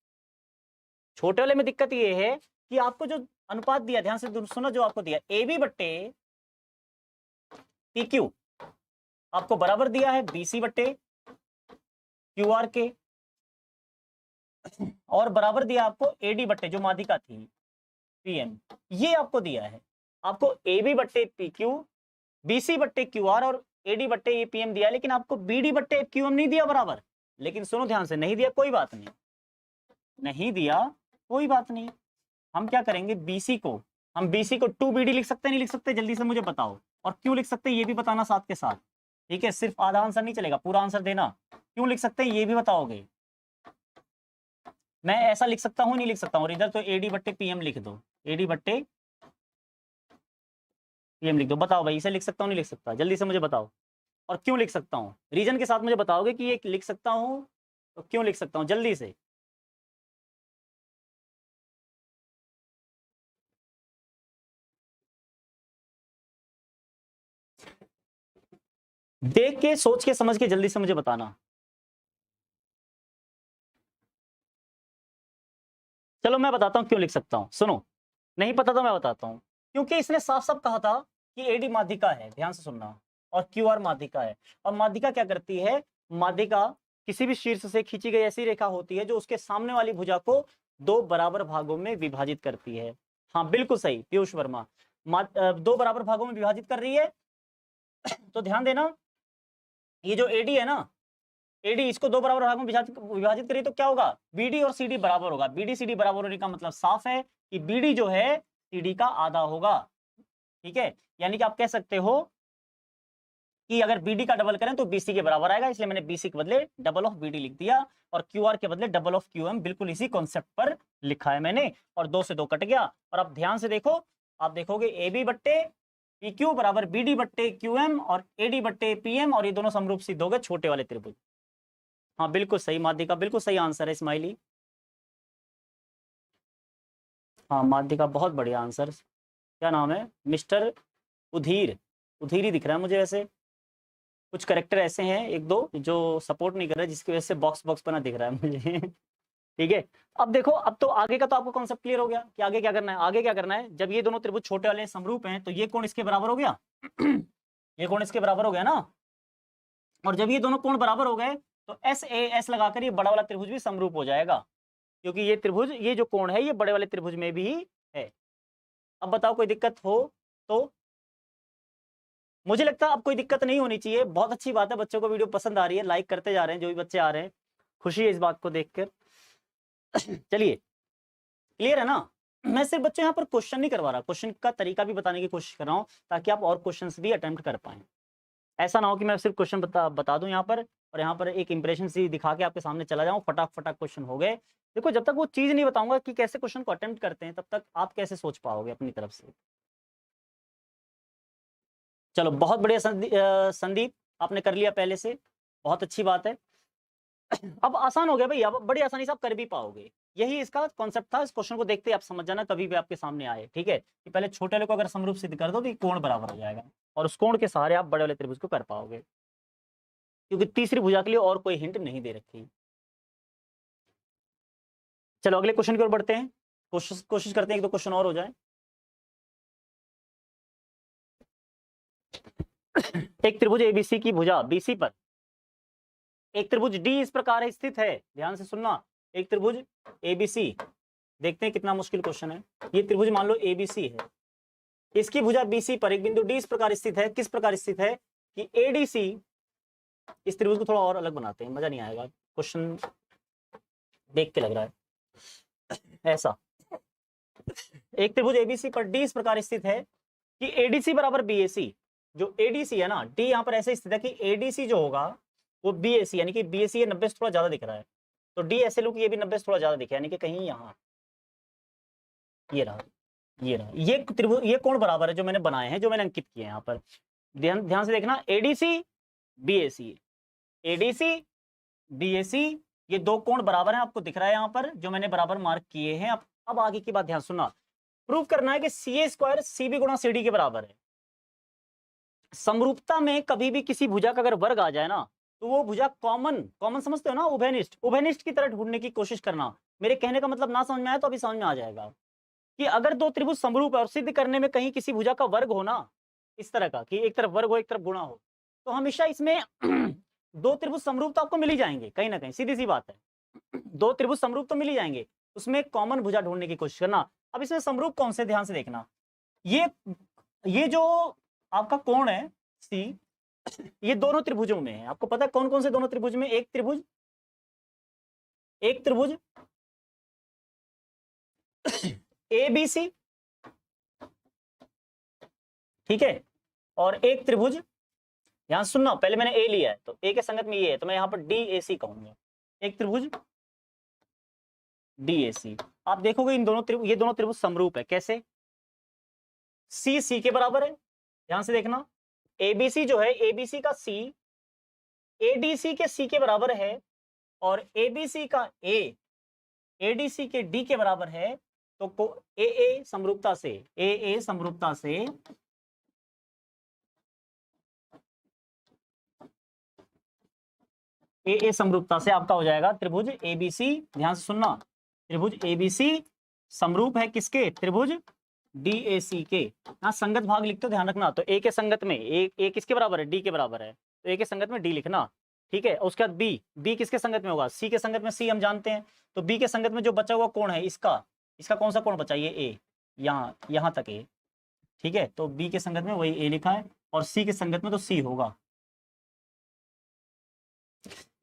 छोटे वाले में दिक्कत ये है कि आपको जो अनुपात दिया, ध्यान से सुनो, जो आपको दिया ए बी बट्टे पी क्यू, आपको बराबर दिया है बीसी बट्टे क्यू आर के, और बराबर दिया आपको एडी बट्टे जो माध्यिका थी पीएम, ये आपको दिया है। आपको ए बी बट्टे पी क्यू, बीसी बट्टे क्यू आर और एडी बट्टे ये पीएम दिया, लेकिन आपको बीडी बट्टे क्यू एम नहीं दिया बराबर। लेकिन सुनो ध्यान से, नहीं दिया कोई बात नहीं, नहीं दिया कोई बात नहीं, हम क्या करेंगे, बीसी को, हम बीसी को 2BD लिख सकते नहीं लिख सकते, जल्दी से मुझे बताओ, और क्यों लिख सकते हैं ये भी बताना साथ के साथ, ठीक है? सिर्फ आधा आंसर नहीं चलेगा, पूरा आंसर देना। क्यों लिख सकते हैं ये भी बताओगे। मैं ऐसा लिख सकता हूँ नहीं लिख सकता हूँ, इधर तो एडी बट्टे पीएम लिख दो, एडी बट्टे पीएम लिख दो, बताओ भाई इसे लिख सकता हूँ नहीं लिख सकता, जल्दी से मुझे बताओ, और क्यों लिख सकता हूँ, रीजन के साथ मुझे बताओगे कि ये लिख सकता हूँ तो क्यों लिख सकता हूँ, जल्दी से। देख के, सोच के, समझ के जल्दी से मुझे बताना। चलो मैं बताता हूं क्यों लिख सकता हूं, सुनो, नहीं पता तो मैं बताता हूं, क्योंकि इसने साफ साफ कहा था कि एडी माध्यिका है, ध्यान से सुनना, और क्यू आर माध्यिका है। और माध्यिका क्या करती है, माध्यिका किसी भी शीर्ष से खींची गई ऐसी रेखा होती है जो उसके सामने वाली भुजा को दो बराबर भागों में विभाजित करती है। हाँ बिल्कुल सही पीयूष वर्मा, दो बराबर भागों में विभाजित कर रही है। तो ध्यान देना, ये जो एडी है ना, एडी इसको दो बराबर भागों में विभाजित करिए तो क्या होगा, बीडी और सीडी बराबर होगा। बीडी सीडी बराबर होने का मतलब साफ है कि बीडी जो है सीडी का आधा होगा, ठीक है? यानी कि आप कह सकते हो कि अगर बीडी का डबल करें तो बीसी के बराबर आएगा, इसलिए मैंने बीसी के बदले डबल ऑफ बीडी लिख दिया, और क्यूआर के बदले डबल ऑफ क्यूएम, बिल्कुल इसी कॉन्सेप्ट पर लिखा है मैंने, और 2 से 2 कट गया। और अब ध्यान से देखो, आप देखोगे ए बी बट्टे पी क्यू बराबर बीडी बट्टे क्यूएम और एडी बट्टे पीएम, और ये दोनों समरूप सिद्ध हो गए छोटे वाले त्रिभुज। हाँ बिल्कुल सही माध्यिका, बिल्कुल सही आंसर है स्माइली। हाँ माध्यिका बहुत बढ़िया आंसर। क्या नाम है, मिस्टर उधीर, उधीर ही दिख रहा है मुझे। वैसे कुछ करेक्टर ऐसे हैं एक दो जो सपोर्ट नहीं कर रहे, जिसकी वजह से बॉक्स बॉक्स बना दिख रहा है मुझे। ठीक है, अब देखो, अब तो आगे का तो आपको कॉन्सेप्ट क्लियर हो गया कि आगे क्या करना है। आगे क्या करना है, जब ये दोनों त्रिभुज छोटे वाले समरूप हैं तो ये कोण इसके बराबर हो गया। ये कोण इसके बराबर हो गया ना, और जब ये दोनों कोण बराबर हो गए तो एस ए एस लगाकर ये बड़ा वाला त्रिभुज भी समरूप हो जाएगा, क्योंकि ये त्रिभुज, ये जो कोण है ये बड़े वाले त्रिभुज में भी है। अब बताओ कोई दिक्कत हो तो? मुझे लगता है अब कोई दिक्कत नहीं होनी चाहिए। बहुत अच्छी बात है, बच्चों को वीडियो पसंद आ रही है, लाइक करते जा रहे हैं जो भी बच्चे आ रहे हैं, खुशी है इस बात को देखकर। चलिए क्लियर है ना। मैं सिर्फ बच्चों यहाँ पर क्वेश्चन नहीं करवा रहा, क्वेश्चन का तरीका भी बताने की कोशिश कर रहा हूँ ताकि आप और क्वेश्चंस भी अटेम्प्ट कर पाएं। ऐसा ना हो कि मैं सिर्फ क्वेश्चन बता दूं यहाँ पर, और यहाँ पर एक इंप्रेशन सी दिखा के आपके सामने चला जाऊं, फटाक फटाक क्वेश्चन हो गए। देखो जब तक वो चीज नहीं बताऊंगा कि कैसे क्वेश्चन को अटेम्प्ट करते हैं, तब तक आप कैसे सोच पाओगे अपनी तरफ से। चलो बहुत बढ़िया संदीप, आपने कर लिया पहले से, बहुत अच्छी बात है। अब आसान हो गया भाई, अब बड़ी आसानी से आप कर भी पाओगे। यही इसका कॉन्सेप्ट था। इस क्वेश्चन को देखते ही आप समझ जाना कभी भी आपके सामने आए, ठीक है, कि पहले छोटे वाले को अगर समरूप सिद्ध कर दो तो कोण बराबर हो जाएगा, और उस कोण के सहारे आप बड़े वाले त्रिभुज को कर पाओगे, क्योंकि तीसरी भुजा के लिए और कोई हिंट नहीं दे रखी। चलो अगले क्वेश्चन की ओर बढ़ते हैं, कोशिश करते हैं एक दो क्वेश्चन और हो जाए। एक त्रिभुज एबीसी की भुजा बीसी पर एक त्रिभुज डी इस प्रकार स्थित है, ध्यान से सुनना, एक त्रिभुज एबीसी, देखते हैं कितना मुश्किल क्वेश्चन है। ये त्रिभुज मान लो एबीसी है, इसकी भुजा बीसी पर एक बिंदु डी इस प्रकार स्थित है। किस प्रकार स्थित है कि एडीसी, इस त्रिभुज को थोड़ा और अलग बनाते हैं, मजा नहीं आएगा, क्वेश्चन देख के लग रहा है ऐसा। एक त्रिभुज एबीसी पर डी इस प्रकार स्थित है कि एडीसी बराबर बीएसी। जो एडीसी है ना, डी यहाँ पर ऐसे स्थित है कि एडीसी जो होगा वो बीएसी, यानी कि बीएसी 90 से थोड़ा ज्यादा दिख रहा है, तो डी ऐसे लो कि ये भी 90 से थोड़ा ज्यादा दिखे, यानी कि कहीं यहाँ, ये रहा, ये रहा, ये त्रिभुज, ये कोण बराबर है जो मैंने बनाए हैं, जो मैंने अंकित किए हैं यहाँ पर। ध्यान से देखना, एडीसी बीएसी, एडीसी बीएसी, ये दो कोण बराबर हैं, आपको दिख रहा है यहाँ पर जो मैंने बराबर मार्क किए हैं। अब आगे की बात ध्यान सुनना, प्रूव करना है कि सी ए स्क्वायर सी बी गुणा सी डी के बराबर है। समरूपता में कभी भी किसी भुजा का अगर वर्ग आ जाए ना, तो वो भुजा कॉमन समझते हो ना, उभयनिष्ठ की तरह ढूंढने की कोशिश करना। मेरे कहने का मतलब ना समझ में आया तो अभी समझ में आ जाएगा कि अगर दो त्रिभुज समरूप है और सिद्ध करने में कहीं किसी भुजा का वर्ग हो ना, इस तरह का कि एक तरफ वर्ग हो एक तरफ गुणा हो, तो हमेशा इसमें दो त्रिभुज समरूप तो आपको मिल ही जाएंगे कहीं ना कहीं, सीधी सी बात है। दो त्रिभुज समरूप तो मिल ही जाएंगे, उसमें कॉमन भुजा ढूंढने की कोशिश करना। अब इसमें समरूप कौन से, ध्यान से देखना, ये जो आपका कोण है सी, ये दोनों त्रिभुजों में है। आपको पता है कौन कौन से दोनों त्रिभुज में, एक त्रिभुज ए बी सी, ठीक है, और एक त्रिभुज, ध्यान सुनना, पहले मैंने ए लिया है तो ए के संगत में ये है, तो मैं यहां पर डी ए सी कहूंगा, एक त्रिभुज डी ए सी। आप देखोगे इन दोनों त्रिभुज, ये दोनों त्रिभुज समरूप है। कैसे? सी सी के बराबर है, ध्यान से देखना, एबीसी जो है, एबीसी का सी एडीसी के सी के बराबर है, और एबीसी का ए एडीसी के डी के बराबर है। तो ए समरूपता से, ए समरूपता से समरूपता से आपका हो जाएगा त्रिभुज एबीसी। ध्यान से सुनना, त्रिभुज एबीसी समरूप है किसके? त्रिभुज डीएसी के। हाँ, संगत भाग लिखते हो, ध्यान रखना। तो ए के संगत में ए किसके बराबर है? डी के बराबर है, तो ए के संगत में डी लिखना, ठीक है। उसके बाद बी किसके संगत में होगा? सी के संगत में सी हम जानते हैं, तो बी के संगत में जो बचा हुआ कोण है, इसका कौन सा कोण बचा? ये ए, यहाँ तक ए, ठीक है। तो बी के संगत में वही ए लिखा है, और सी के संगत में तो सी होगा,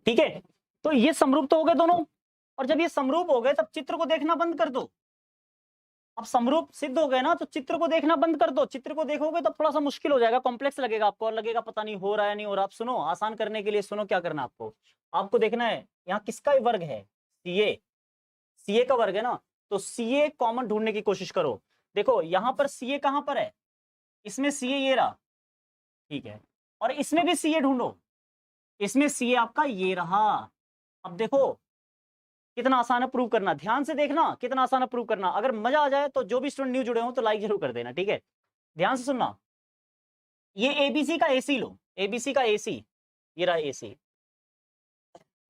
ठीक है। तो ये समरूप तो हो गए दोनों, और जब ये समरूप हो गए तब चित्र को देखना बंद कर दो। अब समरूप सिद्ध हो गए ना, तो चित्र को देखना बंद कर दो। चित्र को देखोगे तो थोड़ा सा मुश्किल हो जाएगा, कॉम्प्लेक्स लगेगा आपको, और लगेगा पता नहीं हो रहा है नहीं हो रहा। आप सुनो, आसान करने के लिए सुनो, क्या करना आपको देखना है यहाँ किसका वर्ग है? सीए का वर्ग है ना, तो सीए कॉमन ढूंढने की कोशिश करो। देखो यहाँ पर सीए कहां पर है? इसमें सीए ये रहा, ठीक है, और इसमें भी सीए ढूंढो, इसमें सीए आपका ये रहा। अब देखो कितना आसान है प्रूव करना, ध्यान से देखना कितना आसान है प्रूव करना। अगर मजा आ जाए तो जो भी स्टूडेंट न्यू जुड़े हो तो लाइक जरूर कर देना, ठीक है। ध्यान से सुनना, ये एबीसी का एसी लो, एबीसी का एसी, ये रहा एसी।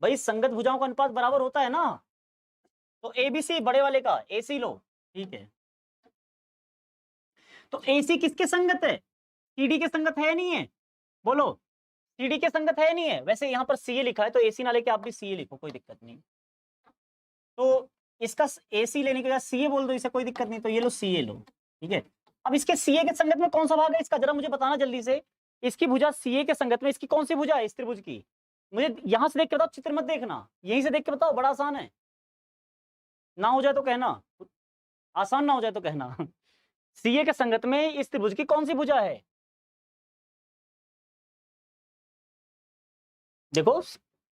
भाई संगत भुजाओं का अनुपात बराबर होता है ना, तो एबीसी बड़े वाले का एसी लो, ठीक है। तो एसी किसके संगत है? सीडी के संगत है नहीं है? बोलो, सीडी के संगत है नहीं है? वैसे यहाँ पर सीए लिखा है तो एसी ना लेके आप भी सीए लिखो, कोई दिक्कत नहीं। तो इसका एसी लेने के बाद सीए बोल दो, इसे कोई दिक्कत नहीं। तो ये लो सीए लो, ठीक है। अब इसके सीए के संगत में कौन सा भाग है इसका, जरा मुझे बताना जल्दी से। इसकी भुजा सीए के संगत में, इसकी कौन सी भुजा है इस त्रिभुज की? मुझे यहां से देख के बताओ, चित्र मत देखना, यहीं से देख के बताओ, बड़ा आसान है। ना हो जाए तो कहना, आसान ना हो जाए तो कहना। सीए के संगत में इस त्रिभुज की कौन सी भुजा है? देखो,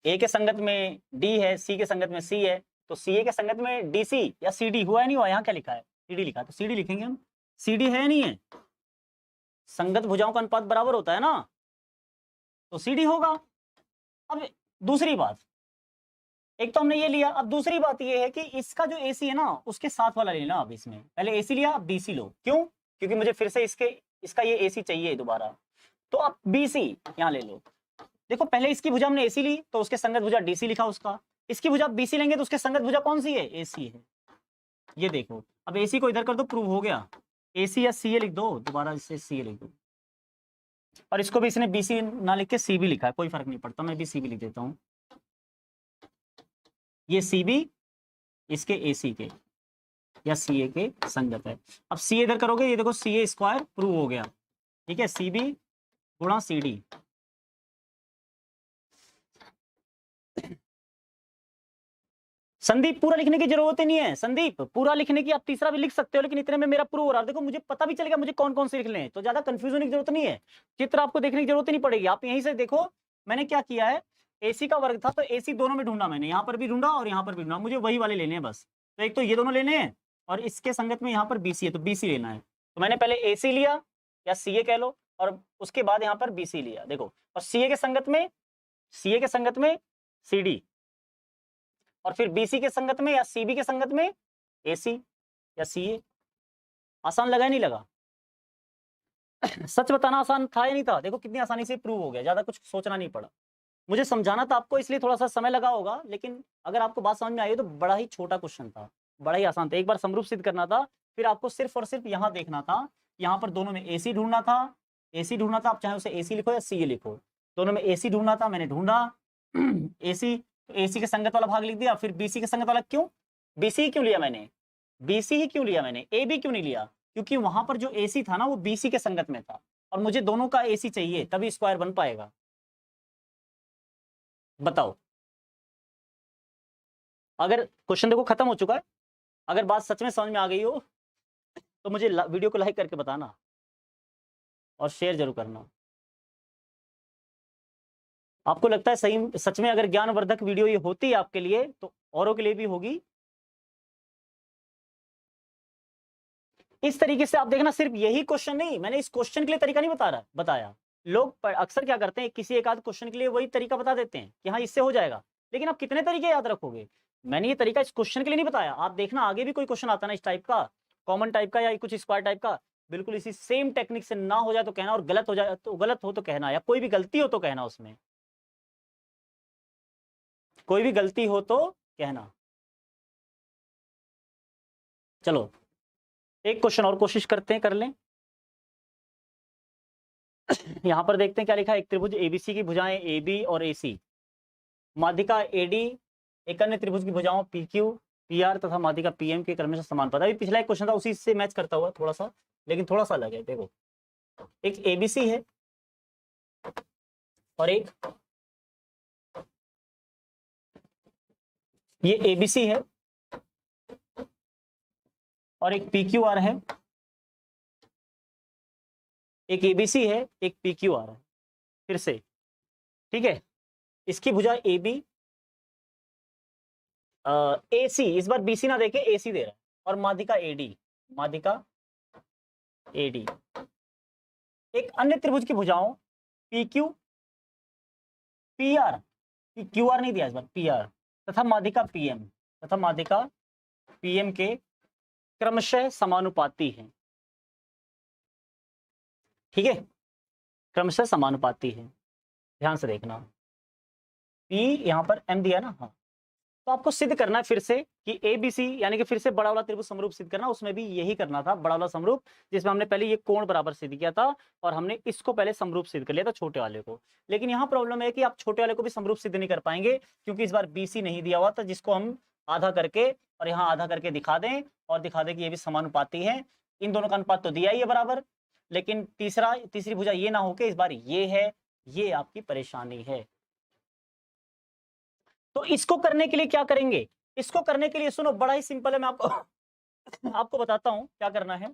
ए के संगत में डी है, सी के संगत में सी है, तो सीए के संगत में डीसी या सीडी हुआ है नहीं हुआ? यहाँ क्या लिखा है? सीडी लिखा है, तो सीडी लिखेंगे हम। सीडी है नहीं है? संगत भुजाओं का अनुपात बराबर होता है ना, तो सीडी होगा। अब दूसरी बात, एक तो हमने ये लिया, अब दूसरी बात ये है कि इसका जो एसी है ना, उसके साथ वाला लेना। अब इसमें पहले एसी लिया, अब बीसी लो। क्यों? क्योंकि मुझे फिर से इसका ये एसी चाहिए दोबारा, तो अब बीसी यहाँ ले लो। देखो, पहले इसकी भुजा हमने एसी ली, तो उसके संगत भुजा डीसी लिखा उसका। इसकी भुजा बीसी लेंगे तो उसके संगत भुजा कौन सी है? एसी है। ये देखो, अब एसी को इधर कर दो, प्रूव हो गया। एसी या सीए लिख दो, दोबारा इसे सीए लिख दो, और इसको भी इसने बीसी ना लिख के सी भी लिखा है, कोई फर्क नहीं पड़ता, मैं भी सी भी लिख देता हूँ। ये सी भी इसके एसी के या सीए के संगत है। अब सीए इधर करोगे, ये देखो सीए स्क्वायर प्रूव हो गया, ठीक है। सी बी गुणा सी डी, संदीप पूरा लिखने की जरूरत ही नहीं है। संदीप पूरा लिखने की आप तीसरा भी लिख सकते हो, लेकिन इतने में मेरा प्रूव हो रहा है। देखो, मुझे पता भी चलेगा मुझे कौन कौन से लिखने हैं, तो ज्यादा कंफ्यूजन की जरूरत नहीं है। चित्र आपको देखने की जरूरत ही नहीं पड़ेगी, आप यहीं से देखो। मैंने क्या किया है, एसी का वर्ग था तो एसी दोनों में ढूंढा मैंने, यहाँ पर भी ढूंढा और यहाँ पर भी ढूंढा, मुझे वही वाले लेने हैं बस। तो एक तो ये दोनों लेने हैं, और इसके संगत में यहाँ पर बीसी है तो बीसी लेना है। तो मैंने पहले एसी लिया या सीए कह लो, और उसके बाद यहाँ पर बीसी लिया, देखो। और सीए के संगत में सीडी, और फिर बीसी के संगत में या सीबी के संगत में एसी, या CA? आसान लगा या नहीं लगा? सच बताना आसान था या नहीं था? देखो कितनी आसानी से प्रूव हो गया, ज्यादा कुछ सोचना नहीं पड़ा। मुझे समझाना था आपको, इसलिए थोड़ा सा समय लगा होगा, लेकिन अगर आपको बात समझ में आई तो बड़ा ही छोटा क्वेश्चन था, बड़ा ही आसान था। एक बार समरूप सिद्ध करना था, फिर आपको सिर्फ और सिर्फ यहाँ देखना था, यहाँ पर दोनों में AC ढूंढना था। AC ढूंढना था, आप चाहे उसे AC लिखो या CA लिखो, दोनों में AC ढूंढना था, मैंने ढूंढा AC, तो AC के संगत वाला भाग लिख दिया। फिर BC के संगत वाला, क्यों BC ही क्यों लिया मैंने? BC ही क्यों लिया मैंने, AB क्यों नहीं लिया? क्योंकि वहां पर जो AC था ना वो BC के संगत में था, और मुझे दोनों का AC चाहिए, तभी स्क्वायर बन पाएगा। बताओ, अगर क्वेश्चन देखो खत्म हो चुका है, अगर बात सच में समझ में आ गई हो तो मुझे वीडियो को लाइक करके बताना और शेयर जरूर करना। आपको लगता है सही सच में अगर ज्ञानवर्धक वीडियो ये होती है आपके लिए, तो औरों के लिए भी होगी। इस तरीके से आप देखना, सिर्फ यही क्वेश्चन नहीं, मैंने इस क्वेश्चन के लिए तरीका नहीं बताया। लोग अक्सर क्या करते हैं, किसी एक आध क्वेश्चन के लिए वही तरीका बता देते हैं कि हाँ इससे हो जाएगा, लेकिन आप कितने तरीके याद रखोगे? मैंने ये तरीका इस क्वेश्चन के लिए नहीं बताया। आप देखना आगे भी कोई क्वेश्चन आता ना इस टाइप का, कॉमन टाइप का या कुछ स्क्वायर टाइप का, बिल्कुल इसी सेम टेक्निक से ना हो जाए तो कहना, और गलत हो जाए तो गलत हो तो कहना, या कोई भी गलती हो तो कहना, उसमें कोई भी गलती हो तो कहना। चलो एक क्वेश्चन और कोशिश करते हैं, कर लें। यहां पर देखते हैं क्या लिखा है। एक त्रिभुज ABC की भुजाएं AB और AC, माध्यिका AD, एक अन्य त्रिभुज की भुजाओं PQ PR तथा माध्यिका PM के क्रमशः समानुपाती। अभी पिछला एक क्वेश्चन था उसी से मैच करता हुआ थोड़ा सा, लेकिन थोड़ा सा अलग है। देखो एक ABC है और एक ये ABC है और एक PQR है, एक ABC है, एक PQR है। फिर से ठीक है, इसकी भुजा AB, AC, इस बार BC ना देके AC दे रहा है, और माध्यिका AD, माध्यिका AD। एक अन्य त्रिभुज की भुजाओं PQ PR, QR नहीं दिया इस बार, PR तथा माध्यिका PM, तथा माध्यिका PM के क्रमशः समानुपाती हैं। ठीक है, क्रमशः समानुपाती है, ध्यान से देखना। P यहां पर M दिया ना, हाँ, तो आपको सिद्ध करना है फिर से कि ABC यानी कि फिर से बड़ा वाला त्रिभुज समरूप सिद्ध करना। उसमें भी यही करना था, बड़ा वाला समरूप, जिसमें हमने पहले ये कोण बराबर सिद्ध किया था, और हमने इसको पहले समरूप सिद्ध कर लिया था, छोटे वाले को। लेकिन यहाँ प्रॉब्लम है कि आप छोटे वाले को भी समरूप सिद्ध नहीं कर पाएंगे, क्योंकि इस बार BC नहीं दिया हुआ था, जिसको हम आधा करके और यहाँ आधा करके दिखा दें, और दिखा दें कि ये भी समानुपाती है। इन दोनों का अनुपात तो दिया ही है बराबर, लेकिन तीसरी भुजा ये ना होके इस बार ये है, ये आपकी परेशानी है। तो इसको करने के लिए क्या करेंगे? इसको करने के लिए सुनो, बड़ा ही सिंपल है, मैं आपको बताता हूं क्या करना है।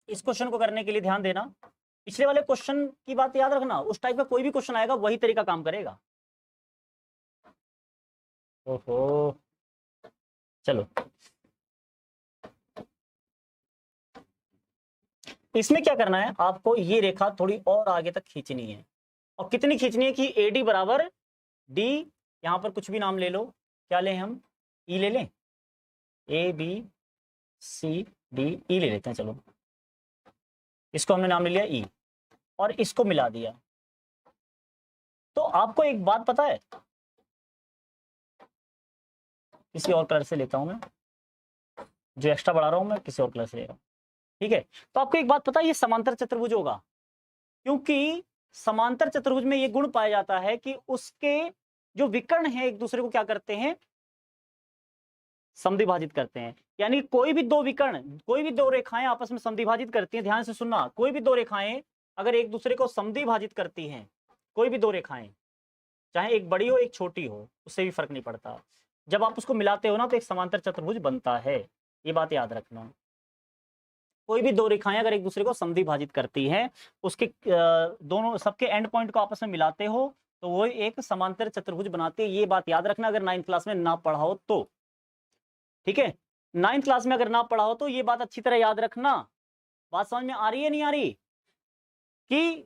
इस क्वेश्चन को करने के लिए ध्यान देना, पिछले वाले क्वेश्चन की बात याद रखना, उस टाइप का कोई भी क्वेश्चन आएगा वही तरीका काम करेगा। ओहो, चलो इसमें क्या करना है, आपको ये रेखा थोड़ी और आगे तक खींचनी है। और कितनी खींचनी है कि AD बराबर D, यहां पर कुछ भी नाम ले लो, क्या लें हम, E ले लें, ABCD, E ले लेते हैं। चलो इसको हमने नाम ले लिया E, और इसको मिला दिया। तो आपको एक बात पता है, किसी और कलर से लेता हूं मैं, जो एक्स्ट्रा बढ़ा रहा हूं मैं किसी और कलर से ले रहा हूं, ठीक है। तो आपको एक बात पता है, ये समांतर चतुर्भुज होगा, क्योंकि समांतर चतुर्भुज में ये गुण पाया जाता है कि उसके जो विकर्ण है एक दूसरे को क्या करते हैं, समद्विभाजित करते हैं। यानी कोई भी दो विकर्ण, कोई भी दो रेखाएं आपस में समद्विभाजित करती हैं, ध्यान से सुनना, कोई भी दो रेखाएं अगर एक दूसरे को समद्विभाजित करती हैं, कोई भी दो रेखाएं, चाहे एक बड़ी हो एक छोटी हो, उससे भी फर्क नहीं पड़ता, जब आप उसको मिलाते हो ना तो एक समांतर चतुर्भुज बनता है। ये बात याद रखना, कोई भी दो रेखाएं अगर एक दूसरे को समद्विभाजित करती हैं, उसके दोनों सबके एंड पॉइंट को आपस में मिलाते हो तो वो एक समांतर चतुर्भुज बनाते हैं। ये बात याद रखना, अगर 9th क्लास में ना पढ़ा हो तो, ठीक है। 9th क्लास में अगर ना पढ़ा हो तो ये बात अच्छी तरह याद रखना। बात समझ में आ रही है नहीं आ रही? कि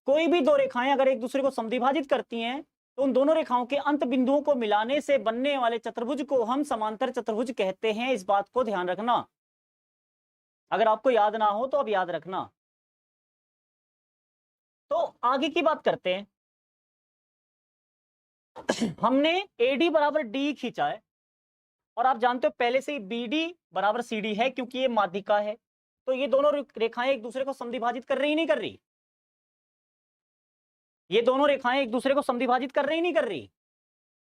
कोई भी दो रेखाएं अगर एक दूसरे को समद्विभाजित करती हैं तो उन दोनों रेखाओं के अंत बिंदुओं को मिलाने से बनने वाले चतुर्भुज को हम समांतर चतुर्भुज कहते हैं। इस बात को ध्यान रखना, अगर आपको याद ना हो तो अब याद रखना। तो आगे की बात करते हैं। हमने AD बराबर D खींचा है, और आप जानते हो पहले से ही BD बराबर CD है, क्योंकि ये माध्यिका है। तो ये दोनों रेखाएं एक दूसरे को समद्विभाजित कर रही नहीं कर रही? ये दोनों रेखाएं एक दूसरे को समद्विभाजित कर रही नहीं कर रही?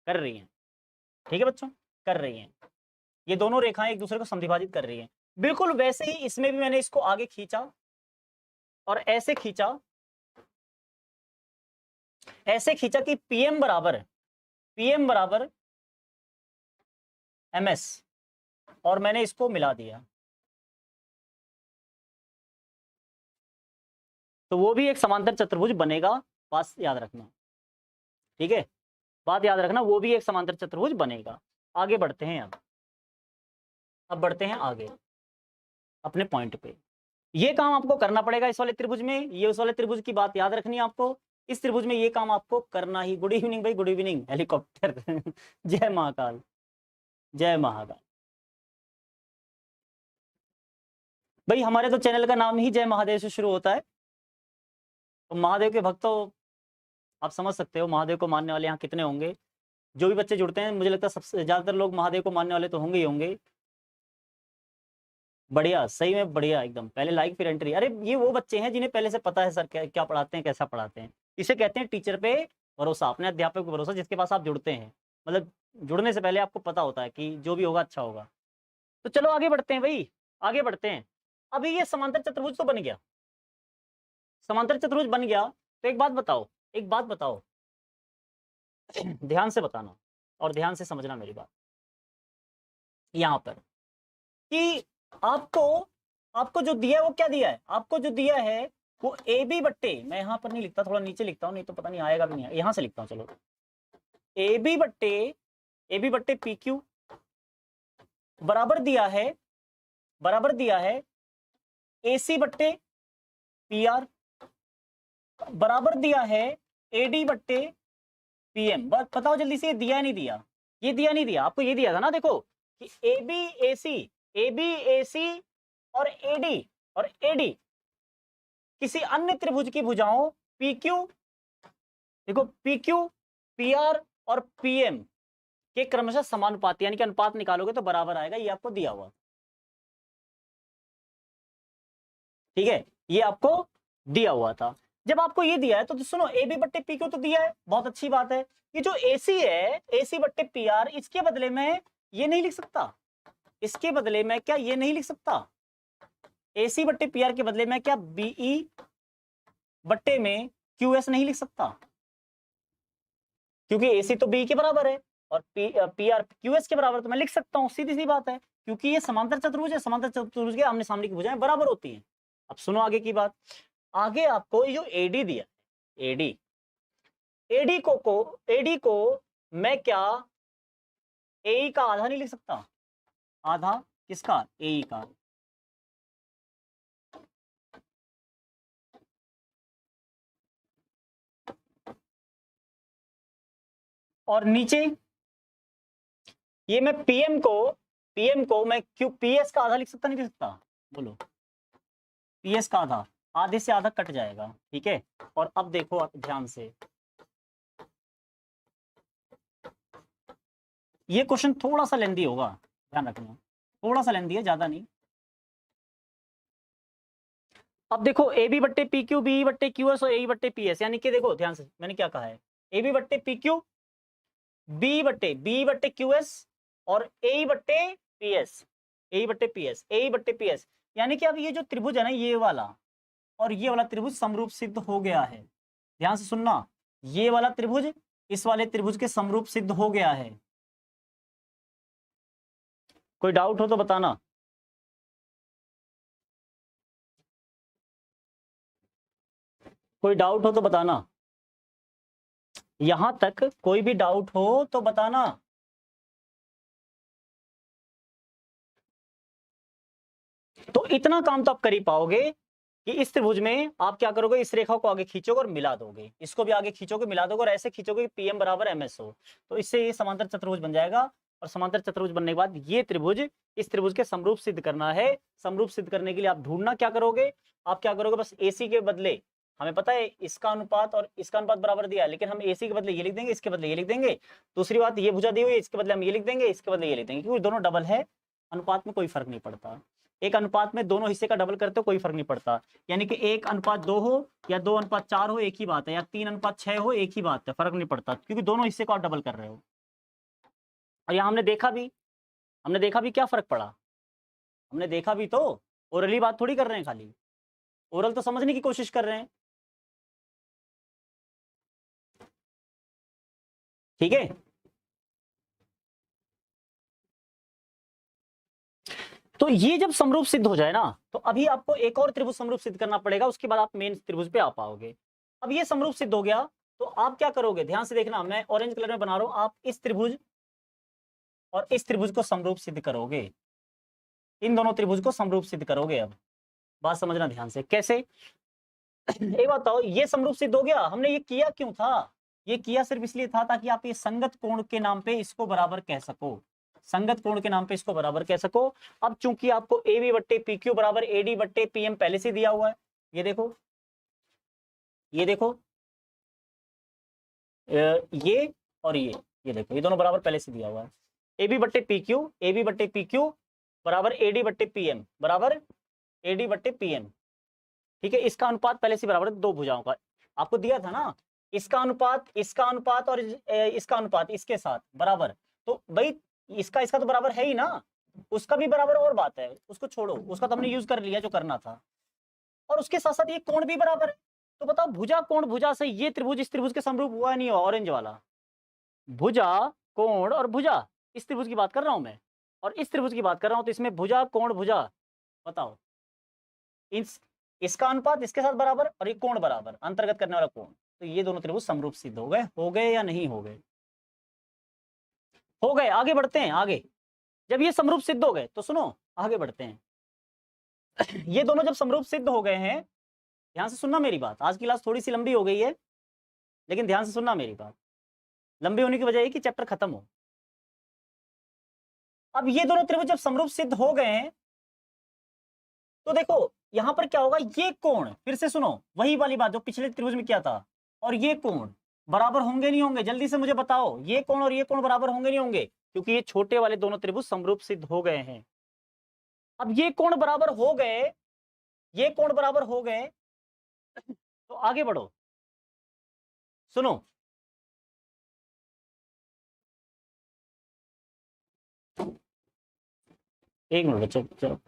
कर रही हैं। ठीक है बच्चों, कर रही हैं। ये दोनों रेखाएं एक दूसरे को समद्विभाजित कर रही हैं। बिल्कुल वैसे ही इसमें भी मैंने इसको आगे खींचा और ऐसे खींचा कि PM बराबर MS, और मैंने इसको मिला दिया, तो वो भी एक समांतर चतुर्भुज बनेगा। बात याद रखना, ठीक है, बात याद रखना, वो भी एक समांतर चतुर्भुज बनेगा। आगे बढ़ते हैं। अब बढ़ते हैं आगे अपने पॉइंट पे। ये काम आपको करना पड़ेगा इस वाले त्रिभुज में, ये उस वाले त्रिभुज की बात याद रखनी है आपको। इस त्रिभुज में ये काम आपको करना ही। गुड इवनिंग भाई, गुड इवनिंग हेलीकॉप्टर। जय महाकाल, जय महाकाल। भाई हमारे तो चैनल का नाम ही जय महादेव से शुरू होता है, तो महादेव के भक्त तो आप समझ सकते हो महादेव को मानने वाले यहाँ कितने होंगे। जो भी बच्चे जुड़ते हैं, मुझे लगता है सबसे ज्यादातर लोग महादेव को मानने वाले तो होंगे ही होंगे। बढ़िया, सही में बढ़िया एकदम। पहले लाइक फिर एंट्री। अरे ये वो बच्चे हैं जिन्हें पहले से पता है सर क्या पढ़ाते हैं, कैसा पढ़ाते हैं। इसे कहते हैं टीचर पे भरोसा, अपने अध्यापक पे भरोसा, जिसके पास आप जुड़ते हैं। मतलब जुड़ने से पहले आपको पता होता है कि जो भी होगा अच्छा होगा। तो चलो आगे बढ़ते हैं भाई, आगे बढ़ते हैं। अभी ये समांतर चतुर्भुज तो बन गया, समांतर चतुर्भुज बन गया। तो एक बात बताओ, एक बात बताओ, ध्यान से बताना और ध्यान से समझना मेरी बात। यहां पर कि आपको जो दिया है वो क्या दिया है? आपको जो दिया है वो AB बट्टे, मैं यहां पर नहीं लिखता, थोड़ा नीचे लिखता हूं, नहीं तो पता नहीं आएगा भी नहीं। यहां से लिखता हूं, चलो। AB बट्टे PQ बराबर दिया है AC बट्टे PR बराबर दिया है AD बट्टे PM। बस बताओ जल्दी से, ये दिया नहीं दिया? ये दिया नहीं दिया? आपको ये दिया था ना, देखो कि AB AC और AD किसी अन्य त्रिभुज की भुजाओं PQ, देखो PQ, PR और PM के क्रमशः समानुपाती, यानी कि अनुपात निकालोगे तो बराबर आएगा। ये आपको दिया हुआ, ठीक है, ये आपको दिया हुआ था। जब आपको ये दिया है तो सुनो, AB बट्टे PQ तो दिया है, बहुत अच्छी बात है। ये जो AC है, AC बट्टे PR, इसके बदले में ये नहीं लिख सकता? इसके बदले में क्या ये नहीं लिख सकता? AC बट्टे PR के बदले में क्या BE बट्टे में QS नहीं लिख सकता? क्योंकि AC तो BE के बराबर है और PR QS के बराबर, तो मैं लिख सकता हूं, सीधी सी बात है। क्योंकि ये समांतर चतुर्भुज है, समांतर चतुर्भुज के आमने सामने की भुजाएं बराबर होती हैं। अब सुनो आगे की बात। आगे आपको ये जो AD दिया, AD को मैं क्या AE का आधा नहीं लिख सकता? आधा किसका? AE का। और नीचे ये मैं PM को मैं PS का आधा लिख सकता नहीं लिख सकता? बोलो, PS का आधा, आधे से आधा कट जाएगा, ठीक है। और अब देखो आप ध्यान से, ये क्वेश्चन थोड़ा सा लेंदी होगा, ध्यान रखना, थोड़ा सा लेंदी है, ज्यादा नहीं। अब देखो AB बट्टे PQ, BE बट्टे QS और AE बट्टे PS, यानी कि देखो ध्यान से मैंने क्या कहा है, AB बट्टे PQ, BE बट्टे QS और AE बट्टे PS, यानी कि अब ये जो त्रिभुज है ना, ये वाला और ये वाला त्रिभुज समरूप सिद्ध हो गया है। ध्यान से सुनना, ये वाला त्रिभुज इस वाले त्रिभुज के समरूप सिद्ध हो गया है। कोई डाउट हो तो बताना। कोई डाउट हो तो बताना, यहां तक कोई भी डाउट हो तो बताना। तो इतना काम तो आप कर ही पाओगे कि इस त्रिभुज में आप क्या करोगे, इस रेखा को आगे खींचोगे और मिला दोगे, इसको भी आगे खींचोगे मिला दोगे और ऐसे खींचोगे कि PM बराबर MS हो, तो इससे ये समांतर चतुर्भुज बन जाएगा। और समांतर चतुर्भुज बनने के बाद ये त्रिभुज, इस त्रिभुज के समरूप सिद्ध करना है। समरूप सिद्ध करने के लिए आप ढूंढना क्या करोगे, आप क्या करोगे, बस AC के बदले, हमें पता है इसका अनुपात और इसका अनुपात बराबर दिया है, लेकिन हम AC के बदले ये लिख देंगे, इसके बदले ये लिख देंगे। दूसरी बात, ये भुजा दी हुई है, इसके बदले हम ये लिख देंगे, इसके बदले ये लिख देंगे, क्योंकि दोनों डबल है, अनुपात में कोई फर्क नहीं पड़ता। एक अनुपात में दोनों हिस्से का डबल करते हो कोई फर्क नहीं पड़ता, यानी कि 1:2 हो या 2:4 हो एक ही बात है, या 3:6 हो एक ही बात है, फर्क नहीं पड़ता, क्योंकि दोनों हिस्से को आप डबल कर रहे हो। और यहाँ हमने देखा भी क्या फर्क पड़ा, हमने देखा भी तो, ओरली बात थोड़ी कर रहे हैं, खाली ओरल तो समझने की कोशिश कर रहे हैं, ठीक है। तो ये जब समरूप सिद्ध हो जाए ना, तो अभी आपको एक और त्रिभुज समरूप सिद्ध करना पड़ेगा, उसके बाद आप मेन त्रिभुज पे आ पाओगे। अब ये समरूप सिद्ध हो गया, तो आप क्या करोगे, ध्यान से देखना, मैं ऑरेंज कलर में बना रहा हूं, आप इस त्रिभुज और इस त्रिभुज को समरूप सिद्ध करोगे, इन दोनों त्रिभुज को समरूप सिद्ध करोगे। अब बात समझना ध्यान से, कैसे, एक बात बताओ, ये समरूप सिद्ध हो गया, हमने ये किया क्यों था, ये किया सिर्फ इसलिए था ताकि आप ये संगत कोण के नाम पे इसको बराबर कह सको, संगत कोण के नाम पे इसको बराबर कह सको। अब चूंकि आपको AB/PQ बराबर AD/PM पहले से दिया हुआ है, ये देखो, ये देखो, ये और ये देखो, ये दोनों बराबर पहले से दिया हुआ है, AB/PQ बराबर AD/PM बराबर AD/PM, ठीक है। इसका अनुपात पहले से बराबर है दो भुजाओं का, आपको दिया था ना, इसका अनुपात और इसका अनुपात इसके साथ बराबर, तो भाई इसका इसका तो बराबर है ही ना, उसका भी बराबर और बात है, उसको छोड़ो, उसका तो हमने यूज कर लिया जो करना था, और उसके साथ साथ ये कोण भी बराबर है। तो बताओ, भुजा कोण भुजा से ये त्रिभुज इस त्रिभुज के समरूप हुआ नहीं हुआ, ऑरेंज वाला, भुजा कोण और भुजा, इस त्रिभुज की बात कर रहा हूं मैं, और इस त्रिभुज की बात कर रहा हूं, तो इसमें भुजा कोण भुजा, बताओ, इसका अनुपात इसके साथ बराबर और ये कोण बराबर, अंतर्गत करने वाला कोण, तो ये दोनों त्रिभुज समरूप सिद्ध हो गए या नहीं हो गए, हो गए। आगे बढ़ते हैं, आगे जब ये समरूप सिद्ध हो गए तो सुनो, आगे बढ़ते हैं। ये दोनों जब समरूप सिद्ध हो गए हैं, ध्यान से सुनना मेरी बात, आज की क्लास थोड़ी सी लंबी हो गई है, लेकिन ध्यान से सुनना मेरी बात, लंबी होने की वजह है कि चैप्टर खत्म हो। अब ये दोनों त्रिभुज जब समरूप सिद्ध हो गए हैं, तो देखो यहां पर क्या होगा, ये कोण, फिर से सुनो, वही वाली बात जो पिछले त्रिभुज में किया था, और ये कोण बराबर होंगे नहीं होंगे, जल्दी से मुझे बताओ, ये कोण और ये कोण बराबर होंगे नहीं होंगे, क्योंकि ये छोटे वाले दोनों त्रिभुज समरूप सिद्ध हो गए हैं। अब ये कोण बराबर हो गए, ये कोण बराबर हो गए, तो आगे बढ़ो, सुनो, एक मिनट बच्चों, चलो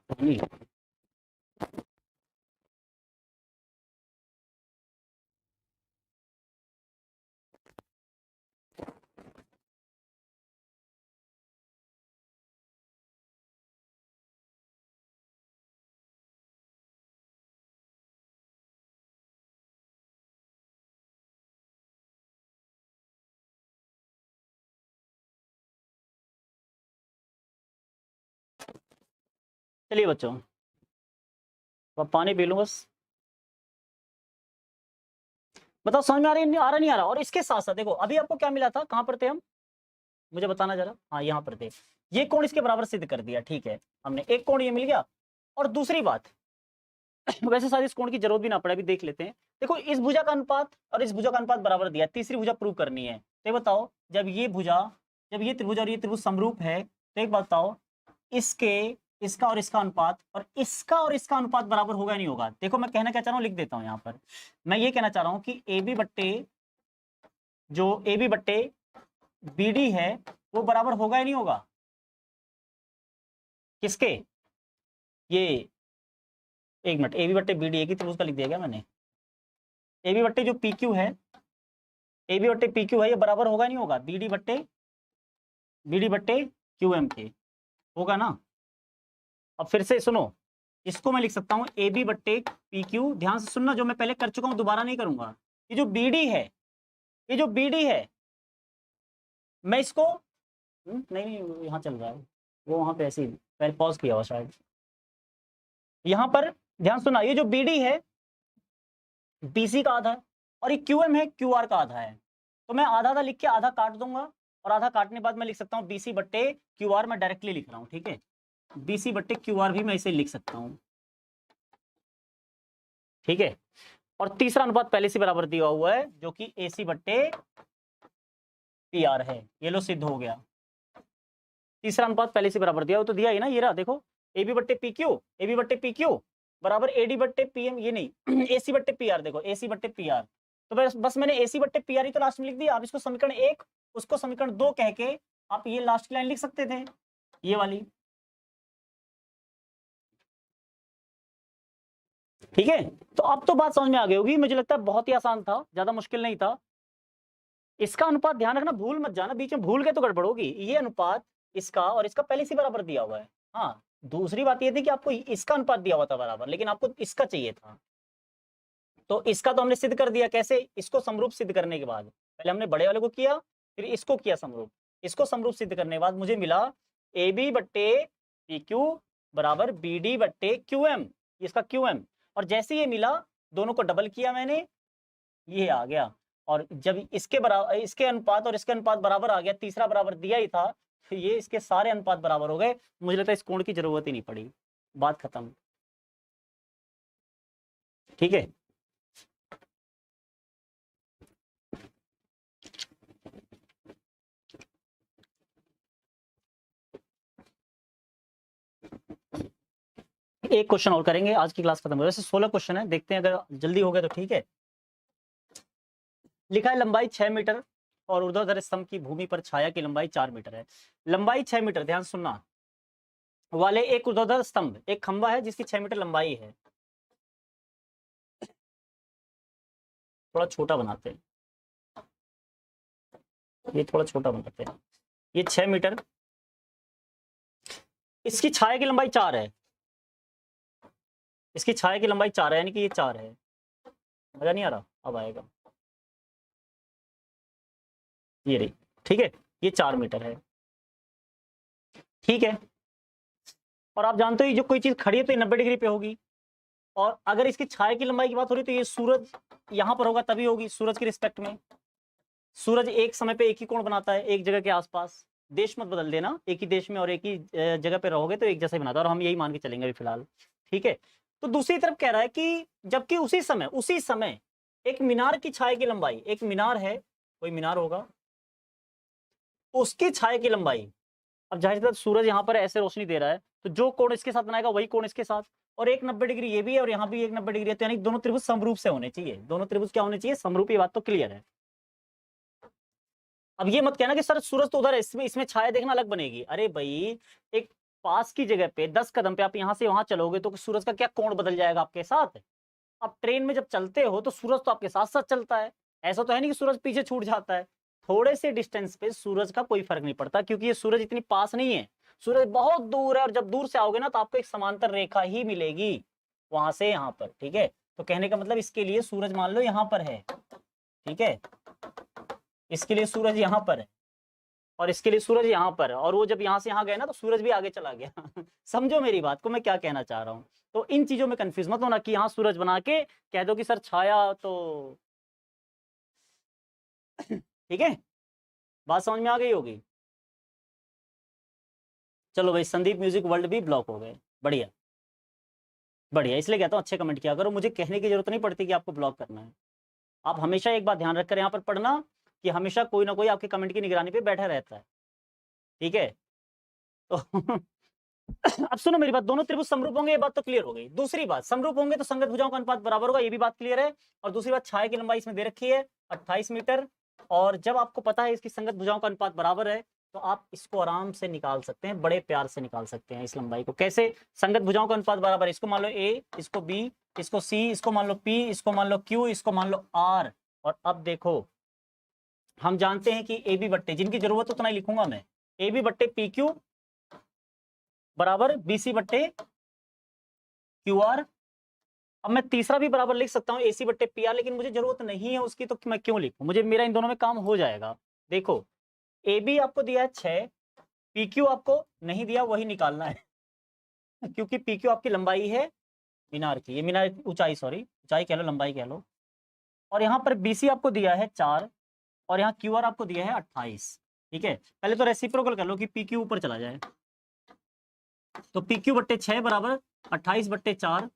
चलिए बच्चों, अब पानी पी लूं बस, बताओ समझ में आ रही, आ रहा नहीं आ रहा। और इसके साथ साथ देखो, अभी आपको क्या मिला था, कहां पर थे हम, मुझे बताना जरा, हाँ यहाँ पर थे, ये कोण इसके बराबर सिद्ध कर दिया, ठीक है, हमने एक कोण ये मिल गया। और दूसरी बात, वैसे शायद इस कोण की जरूरत भी ना पड़े, अभी देख लेते हैं। देखो इस भुजा का अनुपात और इस भुजा का अनुपात बराबर दिया, तीसरी भुजा प्रूव करनी है, तो ये बताओ, जब ये भुजा, जब ये त्रिभुज और ये त्रिभुज समरूप है, तो एक बात बताओ, इसके, इसका और इसका अनुपात और इसका और इसका अनुपात बराबर होगा नहीं होगा। देखो मैं कहना क्या चाह रहा हूँ, लिख देता हूँ यहाँ पर, मैं ये कहना चाह रहा हूँ कि AB बट्टे BD है, वो बराबर होगा या नहीं होगा, किसके, ये एक मिनट, AB/BD एक ही त्रिभुज का लिख दिया गया मैंने, AB बट्टे जो PQ है, AB बट्टे PQ है, ये बराबर होगा नहीं होगा BD बट्टे QM के, होगा ना। अब फिर से सुनो, इसको मैं लिख सकता हूँ AB/PQ, ध्यान से सुनना, जो मैं पहले कर चुका हूँ दोबारा नहीं करूंगा। ये जो BD है, ये जो BD है, मैं इसको नहीं यहाँ चल रहा है, वो वहां पे ऐसे ही पहले पॉज किया हुआ शायद, यहाँ पर ध्यान सुना, ये जो BD है BC का आधा है और ये QM है QR का आधा है। तो मैं आधा आधा लिख के आधा काट दूंगा और आधा काटने बाद मैं लिख सकता हूँ BC बट्टे QR, मैं डायरेक्टली लिख रहा हूँ, ठीक है। BC बट्टे QR भी मैं इसे लिख सकता हूँ, ठीक है। और तीसरा अनुपात पहले से बराबर दिया हुआ है जो कि AC बट्टे PR है। ये लो सिद्ध हो गया, तीसरा अनुपात पहले से बराबर दिया हो तो दिया ही ना, ये रहा देखो, AB बट्टे PQ, AB बट्टे PQ बराबर AD बट्टे PM, ये नहीं AC बट्टे PR, देखो AC बट्टे PR। तो बस मैंने AC बट्टे PR ही तो लास्ट में लिख दिया। आप इसको समीकरण 1 उसको समीकरण 2 कह के आप ये लास्ट की लाइन लिख सकते थे, ये वाली, ठीक है। तो अब तो बात समझ में आ गई होगी, मुझे लगता है बहुत ही आसान था, ज्यादा मुश्किल नहीं था। इसका अनुपात ध्यान रखना, भूल मत जाना, बीच में भूल गए तो गड़बड़ होगी। ये अनुपात इसका और इसका पहले से बराबर दिया हुआ है। हाँ, दूसरी बात ये थी कि आपको इसका अनुपात दिया हुआ था बराबर, लेकिन आपको इसका चाहिए था। तो इसका तो हमने सिद्ध कर दिया, कैसे? इसको समरूप सिद्ध करने के बाद, पहले हमने बड़े वाले को किया, फिर इसको किया समरूप। इसको समरूप सिद्ध करने के बाद मुझे मिला AB बट्टे PQ बराबर BD बट्टे QM, इसका QM। और जैसे ये मिला, दोनों को डबल किया मैंने, ये आ गया। और जब इसके बराबर, इसके अनुपात और इसके अनुपात बराबर आ गया, तीसरा बराबर दिया ही था, तो ये इसके सारे अनुपात बराबर हो गए। मुझे लगता है इस कोण की जरूरत ही नहीं पड़ी, बात खत्म, ठीक है। एक क्वेश्चन और करेंगे, आज की क्लास खत्म हो। वैसे 16 क्वेश्चन है, देखते हैं अगर जल्दी हो गया तो ठीक है। लिखा है लंबाई 6 मीटर और ऊर्ध्वाधर स्तंभ की भूमि पर छाया की लंबाई 4 मीटर है। लंबाई 6 मीटर, ध्यान सुनना, वाले एक ऊर्ध्वाधर स्तंभ, एक खंबा है जिसकी 6 मीटर लंबाई है। थोड़ा छोटा बनाते हैं, ये थोड़ा छोटा बनाते हैं। ये 6 मीटर, इसकी छाया की लंबाई 4 है, इसकी छाया की लंबाई 4 है, यानी कि ये 4 है। मजा नहीं आ रहा? अब आएगा, ये रही, ठीक है। ये 4 मीटर है, ठीक है। और आप जानते हो जो कोई चीज खड़ी है तो ये 90 डिग्री पे होगी। और अगर इसकी छाया की लंबाई की बात हो रही तो ये सूरज यहाँ पर होगा तभी होगी, सूरज के रिस्पेक्ट में। सूरज एक समय पे एक ही कोण बनाता है, एक जगह के आसपास। देश मत बदल देना, एक ही देश में और एक ही जगह पे रहोगे तो एक जैसा ही बनाता है, और हम यही मान के चलेंगे अभी फिलहाल, ठीक है। तो दूसरी तरफ कह रहा है कि जबकि उसी समय एक मीनार की छाया की लंबाई, एक मीनार है, कोई मीनार होगा, उसकी छाया की लंबाई, अब जाहिर सी बात सूरज यहाँ पर ऐसे रोशनी दे रहा है तो जो कोण इसके साथ बनाएगा वही कोण इसके साथ, और एक 90 डिग्री ये भी है और यहाँ भी एक 90 डिग्री है, तो यानी दोनों त्रिभुज समरूप से होने चाहिए। दोनों त्रिभुज क्या होने चाहिए? समरूप। ये बात तो क्लियर है। अब ये मत कहना कि सर सूरज तो उधर है, इसमें छाया देखना अलग बनेगी। अरे भाई, एक पास की जगह पे 10 कदम पे आप यहाँ से वहां चलोगे तो सूरज का क्या कोण बदल जाएगा आपके साथ? अब ट्रेन में जब चलते हो तो सूरज तो आपके साथ साथ चलता है, ऐसा तो है नहीं कि सूरज पीछे छूट जाता है। थोड़े से डिस्टेंस पे सूरज का कोई फर्क नहीं पड़ता, क्योंकि ये सूरज इतनी पास नहीं है, सूरज बहुत दूर है। और जब दूर से आओगे ना तो आपको एक समांतर रेखा ही मिलेगी वहां से यहाँ पर, ठीक है। तो कहने का मतलब इसके लिए सूरज मान लो यहाँ पर है, ठीक है, इसके लिए सूरज यहाँ पर है और इसके लिए सूरज यहाँ पर है, और वो जब यहाँ से यहाँ गए ना तो सूरज भी आगे चला गया समझो मेरी बात को, मैं क्या कहना चाह रहा हूँ। तो इन चीजों में कंफ्यूज मत होना कि यहाँ सूरज बना के कह दो कि सर छाया तो ठीक है, बात समझ में आ गई होगी। चलो भाई, संदीप म्यूजिक वर्ल्ड भी ब्लॉक हो गए, बढ़िया बढ़िया। इसलिए कहता हूँ अच्छे कमेंट किया करो, मुझे कहने की जरूरत नहीं पड़ती कि आपको ब्लॉक करना है। आप हमेशा एक बात ध्यान रखकर यहाँ पर पढ़ना कि हमेशा कोई ना कोई आपके कमेंट की निगरानी पे बैठा रहता है, ठीक है। तो अब सुनो मेरी बात, दोनों त्रिभुज समरूप होंगे, ये बात तो क्लियर हो गई। दूसरी बात, समरूप होंगे तो संगत भुजाओं का अनुपात बराबर होगा, ये भी बात क्लियर है। और दूसरी बात, छाया की लंबाई इसमें दे रखी है 28 मीटर, और जब आपको पता है इसकी संगत भुजाओं का अनुपात बराबर है तो आप इसको आराम से निकाल सकते हैं, बड़े प्यार से निकाल सकते हैं इस लंबाई को। कैसे? संगत भुजाओं का अनुपात बराबर है, इसको मान लो A, इसको B, इसको C, इसको मान लो P, इसको मान लो Q, इसको मान लो R। और अब देखो, हम जानते हैं कि AB बट्टे, जिनकी जरूरत उतना ही लिखूंगा मैं, AB बट्टे PQ बराबर BC बट्टे QR। अब मैं तीसरा भी बराबर लिख सकता हूँ AC बट्टे PR, लेकिन मुझे जरूरत नहीं है उसकी, तो मैं क्यों लिखूं? मुझे, मेरा इन दोनों में काम हो जाएगा। देखो, AB आपको दिया है 6, PQ आपको नहीं दिया, वही निकालना है क्योंकि PQ आपकी लंबाई है मीनार की, ये मीनार की ऊंचाई, सॉरी ऊंचाई कह लो, लंबाई कह लो। और यहाँ पर BC आपको दिया है 4 और यहाँ QR आपको दिया है 28। ठीक है, पहले तो रेसिप्रोकल कर लो कि PQ ऊपर चला जाए, तो PQ बट्टे 6 बराबर 28 बट्टे 4।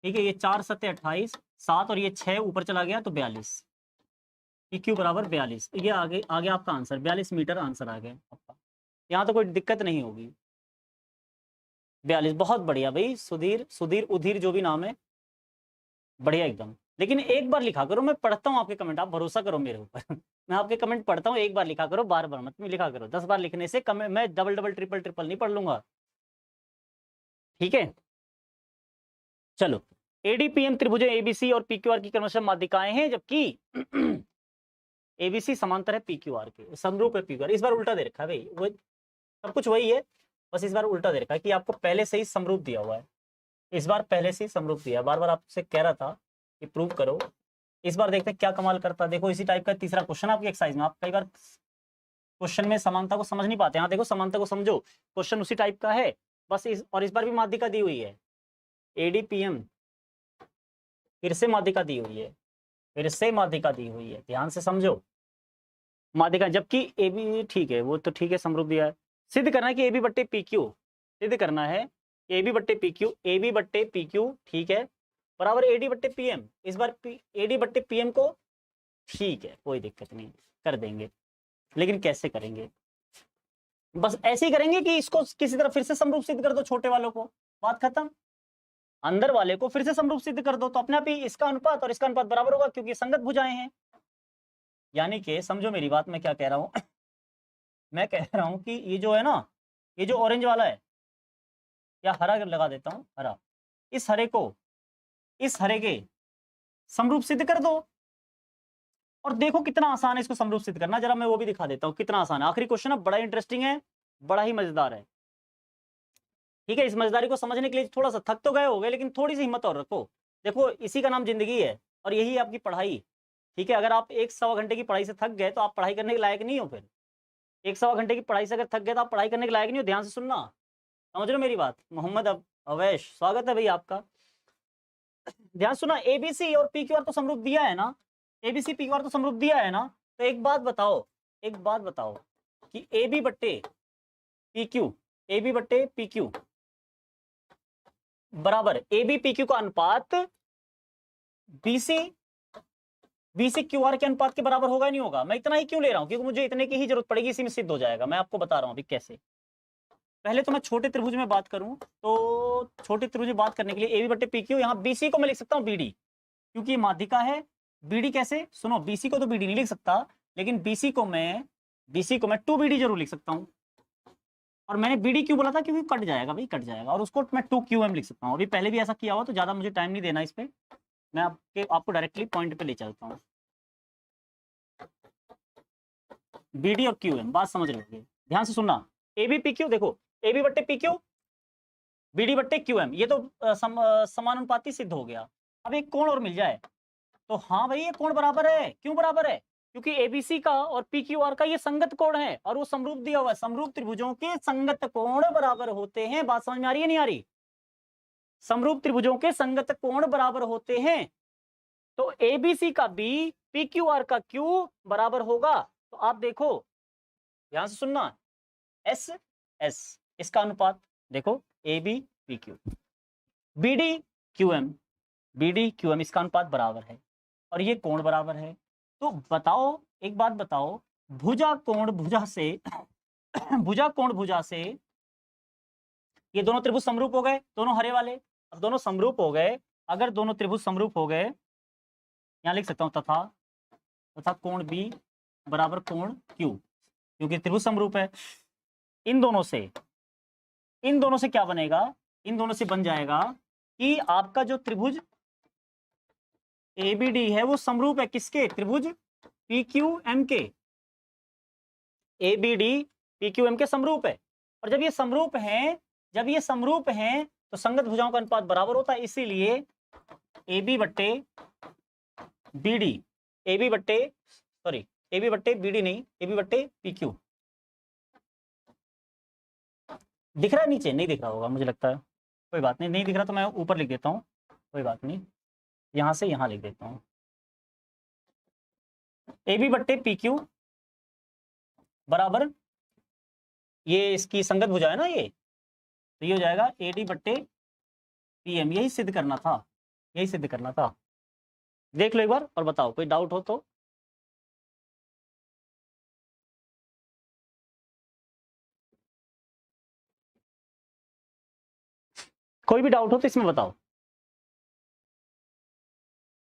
ठीक है, ये 4 सत्ते 28, 7 और ये 6 ऊपर चला गया तो 42। PQ बराबर 42, ये आगे आगे आपका आंसर 42 मीटर आंसर आ गया आपका। यहाँ तो कोई दिक्कत नहीं होगी। 42, बहुत बढ़िया भाई। सुधीर, सुधीर, उधीर, जो भी नाम है, बढ़िया एकदम। लेकिन एक बार लिखा करो, मैं पढ़ता हूँ आपके कमेंट, आप भरोसा करो मेरे ऊपर मैं आपके कमेंट पढ़ता हूँ, एक बार लिखा करो, बार बार मत लिखा करो। 10 बार लिखने से कम, मैं डबल डबल ट्रिपल ट्रिपल नहीं पढ़ लूंगा। ठीक है, चलो। ADPM त्रिभुज ABC और PQR की क्रमशः माध्यिकाएं हैं, जबकि ABC समांतर है PQR के, समरूप है PQR। इस बार उल्टा दे रखा है भाई, वो सब कुछ वही है, बस इस बार उल्टा दे रखा है कि आपको पहले से ही समरूप दिया हुआ है। इस बार पहले से ही समरूप दिया, बार बार आपसे कह रहा था कि प्रूव करो। इस बार देखते हैं क्या कमाल करता है। देखो इसी टाइप का तीसरा क्वेश्चन आपकी एक्सरसाइज में। आप कई बार क्वेश्चन में समानता को समझ नहीं पाते, यहाँ देखो समानता को समझो, क्वेश्चन उसी टाइप का है बस। इस बार भी माध्यिका दी हुई है। ADPM फिर से माध्यिका दी हुई है, फिर से माध्यिका दी हुई है, ध्यान से समझो माध्यिका। जबकि AB, ठीक है वो तो ठीक है, समरूप दिया है। सिद्ध करना है कि AB बट्टे PQ, सिद्ध करना है AB बट्टे PQ, AB बट्टे PQ, ठीक है, बराबर AD बट्टे PM। इस बार AD बट्टे PM को, ठीक है कोई दिक्कत नहीं, कर देंगे। लेकिन कैसे करेंगे? बस ऐसे ही करेंगे कि इसको किसी तरह फिर से समरूप सिद्ध कर दो, छोटे वालों को, बात खत्म। अंदर वाले को फिर से समरूप सिद्ध कर दो तो अपने आप ही इसका अनुपात और इसका अनुपात बराबर होगा, क्योंकि संगत भुजाएं हैं। यानी कि समझो मेरी बात, मैं क्या कह रहा हूं मैं कह रहा हूं कि ये जो है ना, ये जो ऑरेंज वाला है, या हरा लगा देता हूं, हरा, इस हरे को इस हरे के समरूप सिद्ध कर दो। और देखो कितना आसान है इसको समरूप सिद्ध करना, जरा मैं वो भी दिखा देता हूं कितना आसान है। आखिरी क्वेश्चन है, बड़ा इंटरेस्टिंग है, बड़ा ही मजेदार है। ठीक है, इस मजेदारी को समझने के लिए थोड़ा सा थक तो गए होगे, लेकिन थोड़ी सी हिम्मत और रखो। देखो इसी का नाम जिंदगी है और यही है आपकी पढ़ाई। ठीक है, अगर आप 1-1.25 घंटे की पढ़ाई से थक गए तो आप पढ़ाई करने के लायक नहीं हो। फिर 1-1.25 घंटे की पढ़ाई से अगर थक गए तो आप पढ़ाई करने के लायक नहीं हो। ध्यान से सुनना, समझ रहे हो मेरी बात? मोहम्मद अवैश, स्वागत है भाई आपका। ध्यान सुना, ABC और PQR तो समरूप दिया है ना, ABC PQR तो समरूप दिया है ना। तो एक बात बताओ, एक बात बताओ कि AB बट्टे PQ बराबर AB PQ का अनुपात BC QR के अनुपात के बराबर होगा नहीं होगा? मैं इतना ही क्यों ले रहा हूं? क्योंकि मुझे इतने की ही जरूरत पड़ेगी, इसी में सिद्ध हो जाएगा। मैं आपको बता रहा हूं अभी कैसे। पहले तो मैं छोटे त्रिभुज में बात करूं, तो छोटे त्रिभुज में बात करने के लिए AB बट्टे PQ, यहाँ BC को मैं लिख सकता हूँ BD, क्योंकि ये माध्यिका है। BD कैसे? सुनो, BC को तो BD नहीं लिख सकता, लेकिन BC को मैं 2BD जरूर लिख सकता हूँ। और मैंने BD क्यों बोला था? क्योंकि कट जाएगा भाई, कट जाएगा, और उसको मैं 2QM लिख सकता हूँ। अभी पहले भी ऐसा किया हुआ, तो ज्यादा मुझे टाइम नहीं देना इस पे, मैं आपको डायरेक्टली पॉइंट पे ले चलता हूँ। BD और QM, बात समझ रहे हो? ध्यान से सुनना, AB PQ, देखो AB बट्टे PQ, BD बट्टे QM, ये तो समानुपाती सिद्ध हो गया। अब एक कोण और मिल जाए तो हाँ भाई ये कोण बराबर है। क्यों बराबर है? क्योंकि ABC का और PQR का ये संगत कोण है और वो समरूप दिया हुआ है। समरूप त्रिभुजों के संगत कोण बराबर होते हैं। बात समझ में आ रही है नहीं आ रही? समरूप त्रिभुजों के संगत कोण बराबर होते हैं, तो ABC का B PQR का Q बराबर होगा। तो आप देखो, ध्यान से सुनना, S S इसका अनुपात देखो, AB PQ, BD QM इसका अनुपात बराबर है और ये कोण बराबर है। तो बताओ, एक बात बताओ, भुजा कोण भुजा से भुजा कोण भुजा से ये दोनों त्रिभुज समरूप हो गए, दोनों हरे वाले। अब दोनों समरूप हो गए, अगर दोनों त्रिभुज समरूप हो गए, यहां लिख सकता हूं तथा कोण B बराबर कोण Q, क्योंकि त्रिभुज समरूप है। इन दोनों से क्या बनेगा? इन दोनों से बन जाएगा कि आपका जो त्रिभुज ABD है वो समरूप है किसके? त्रिभुज PQM के। ABD PQM के समरूप है, और जब ये समरूप हैं तो संगत भुजाओं का अनुपात बराबर होता है। इसीलिए AB बट्टे BD, AB बट्टे BD नहीं, AB बट्टे PQ। दिख रहा है नीचे? नहीं दिख रहा होगा मुझे लगता है, कोई बात नहीं, नहीं दिख रहा तो मैं ऊपर लिख देता हूं। कोई बात नहीं, यहाँ से यहाँ लिख देता हूँ, ए बी बट्टे पी क्यू बराबर, ये इसकी संगत भुजा है ना ये, तो ये हो जाएगा ए डी बट्टे पी एम। यही सिद्ध करना था, यही सिद्ध करना था। देख लो एक बार और बताओ, कोई डाउट हो तो। कोई भी डाउट हो तो इसमें बताओ।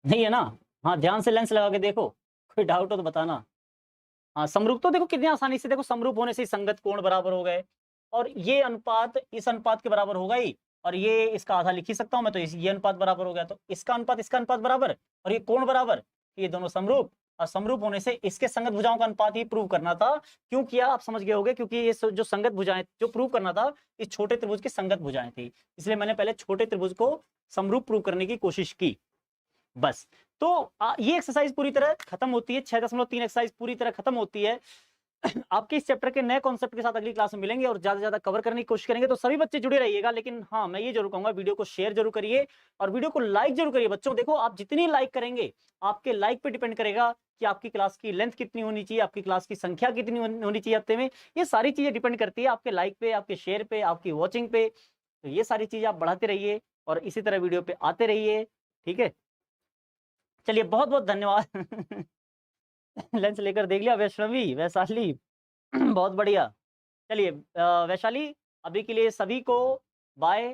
नहीं है ना? हाँ, ध्यान से लेंस लगा के देखो, कोई डाउट हो तो बताना। हाँ, समरूप तो देखो कितनी आसानी से, देखो समरूप होने से संगत कोण बराबर हो गए, और ये अनुपात इस अनुपात के बराबर होगा ही, और ये इसका आधा लिख ही सकता हूं मैं, तो ये अनुपात बराबर हो गया, तो इसका अनुपात बराबर, और ये कोण बराबर, ये दोनों समरूप, और समरूप होने से इसके संगत भुजाओं का अनुपात ही प्रूव करना था। क्यों किया आप समझ गए होगे, क्योंकि ये जो संगत भुजाएं जो प्रूव करना था, इस छोटे त्रिभुज की संगत भुजाएं थी, इसलिए मैंने पहले छोटे त्रिभुज को समरूप प्रूव करने की कोशिश की, बस। तो ये एक्सरसाइज पूरी तरह खत्म होती है, 6.3 एक्सरसाइज पूरी तरह खत्म होती है। आपके इस चैप्टर के नए कॉन्सेप्ट के साथ अगली क्लास में मिलेंगे और ज्यादा से ज्यादा कवर करने की कोशिश करेंगे, तो सभी बच्चे जुड़े रहिएगा। लेकिन हाँ, मैं ये जरूर कहूंगा, वीडियो को शेयर जरूर करिए और वीडियो को लाइक जरूर करिए। बच्चों देखो, आप जितनी लाइक करेंगे, आपके लाइक पे डिपेंड करेगा कि आपकी क्लास की लेंथ कितनी होनी चाहिए, आपकी क्लास की संख्या कितनी होनी चाहिए हफ्ते में। ये सारी चीजें डिपेंड करती है आपके लाइक पे, आपके शेयर पे, आपकी वॉचिंग पे। तो ये सारी चीजें आप बढ़ाते रहिए और इसी तरह वीडियो पे आते रहिए, ठीक है। चलिए, बहुत बहुत धन्यवाद। लेंस लेकर देख लिया वैष्णवी, वैशाली, बहुत बढ़िया। चलिए वैशाली, अभी के लिए सभी को बाय,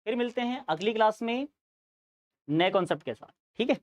फिर मिलते हैं अगली क्लास में नए कॉन्सेप्ट के साथ, ठीक है।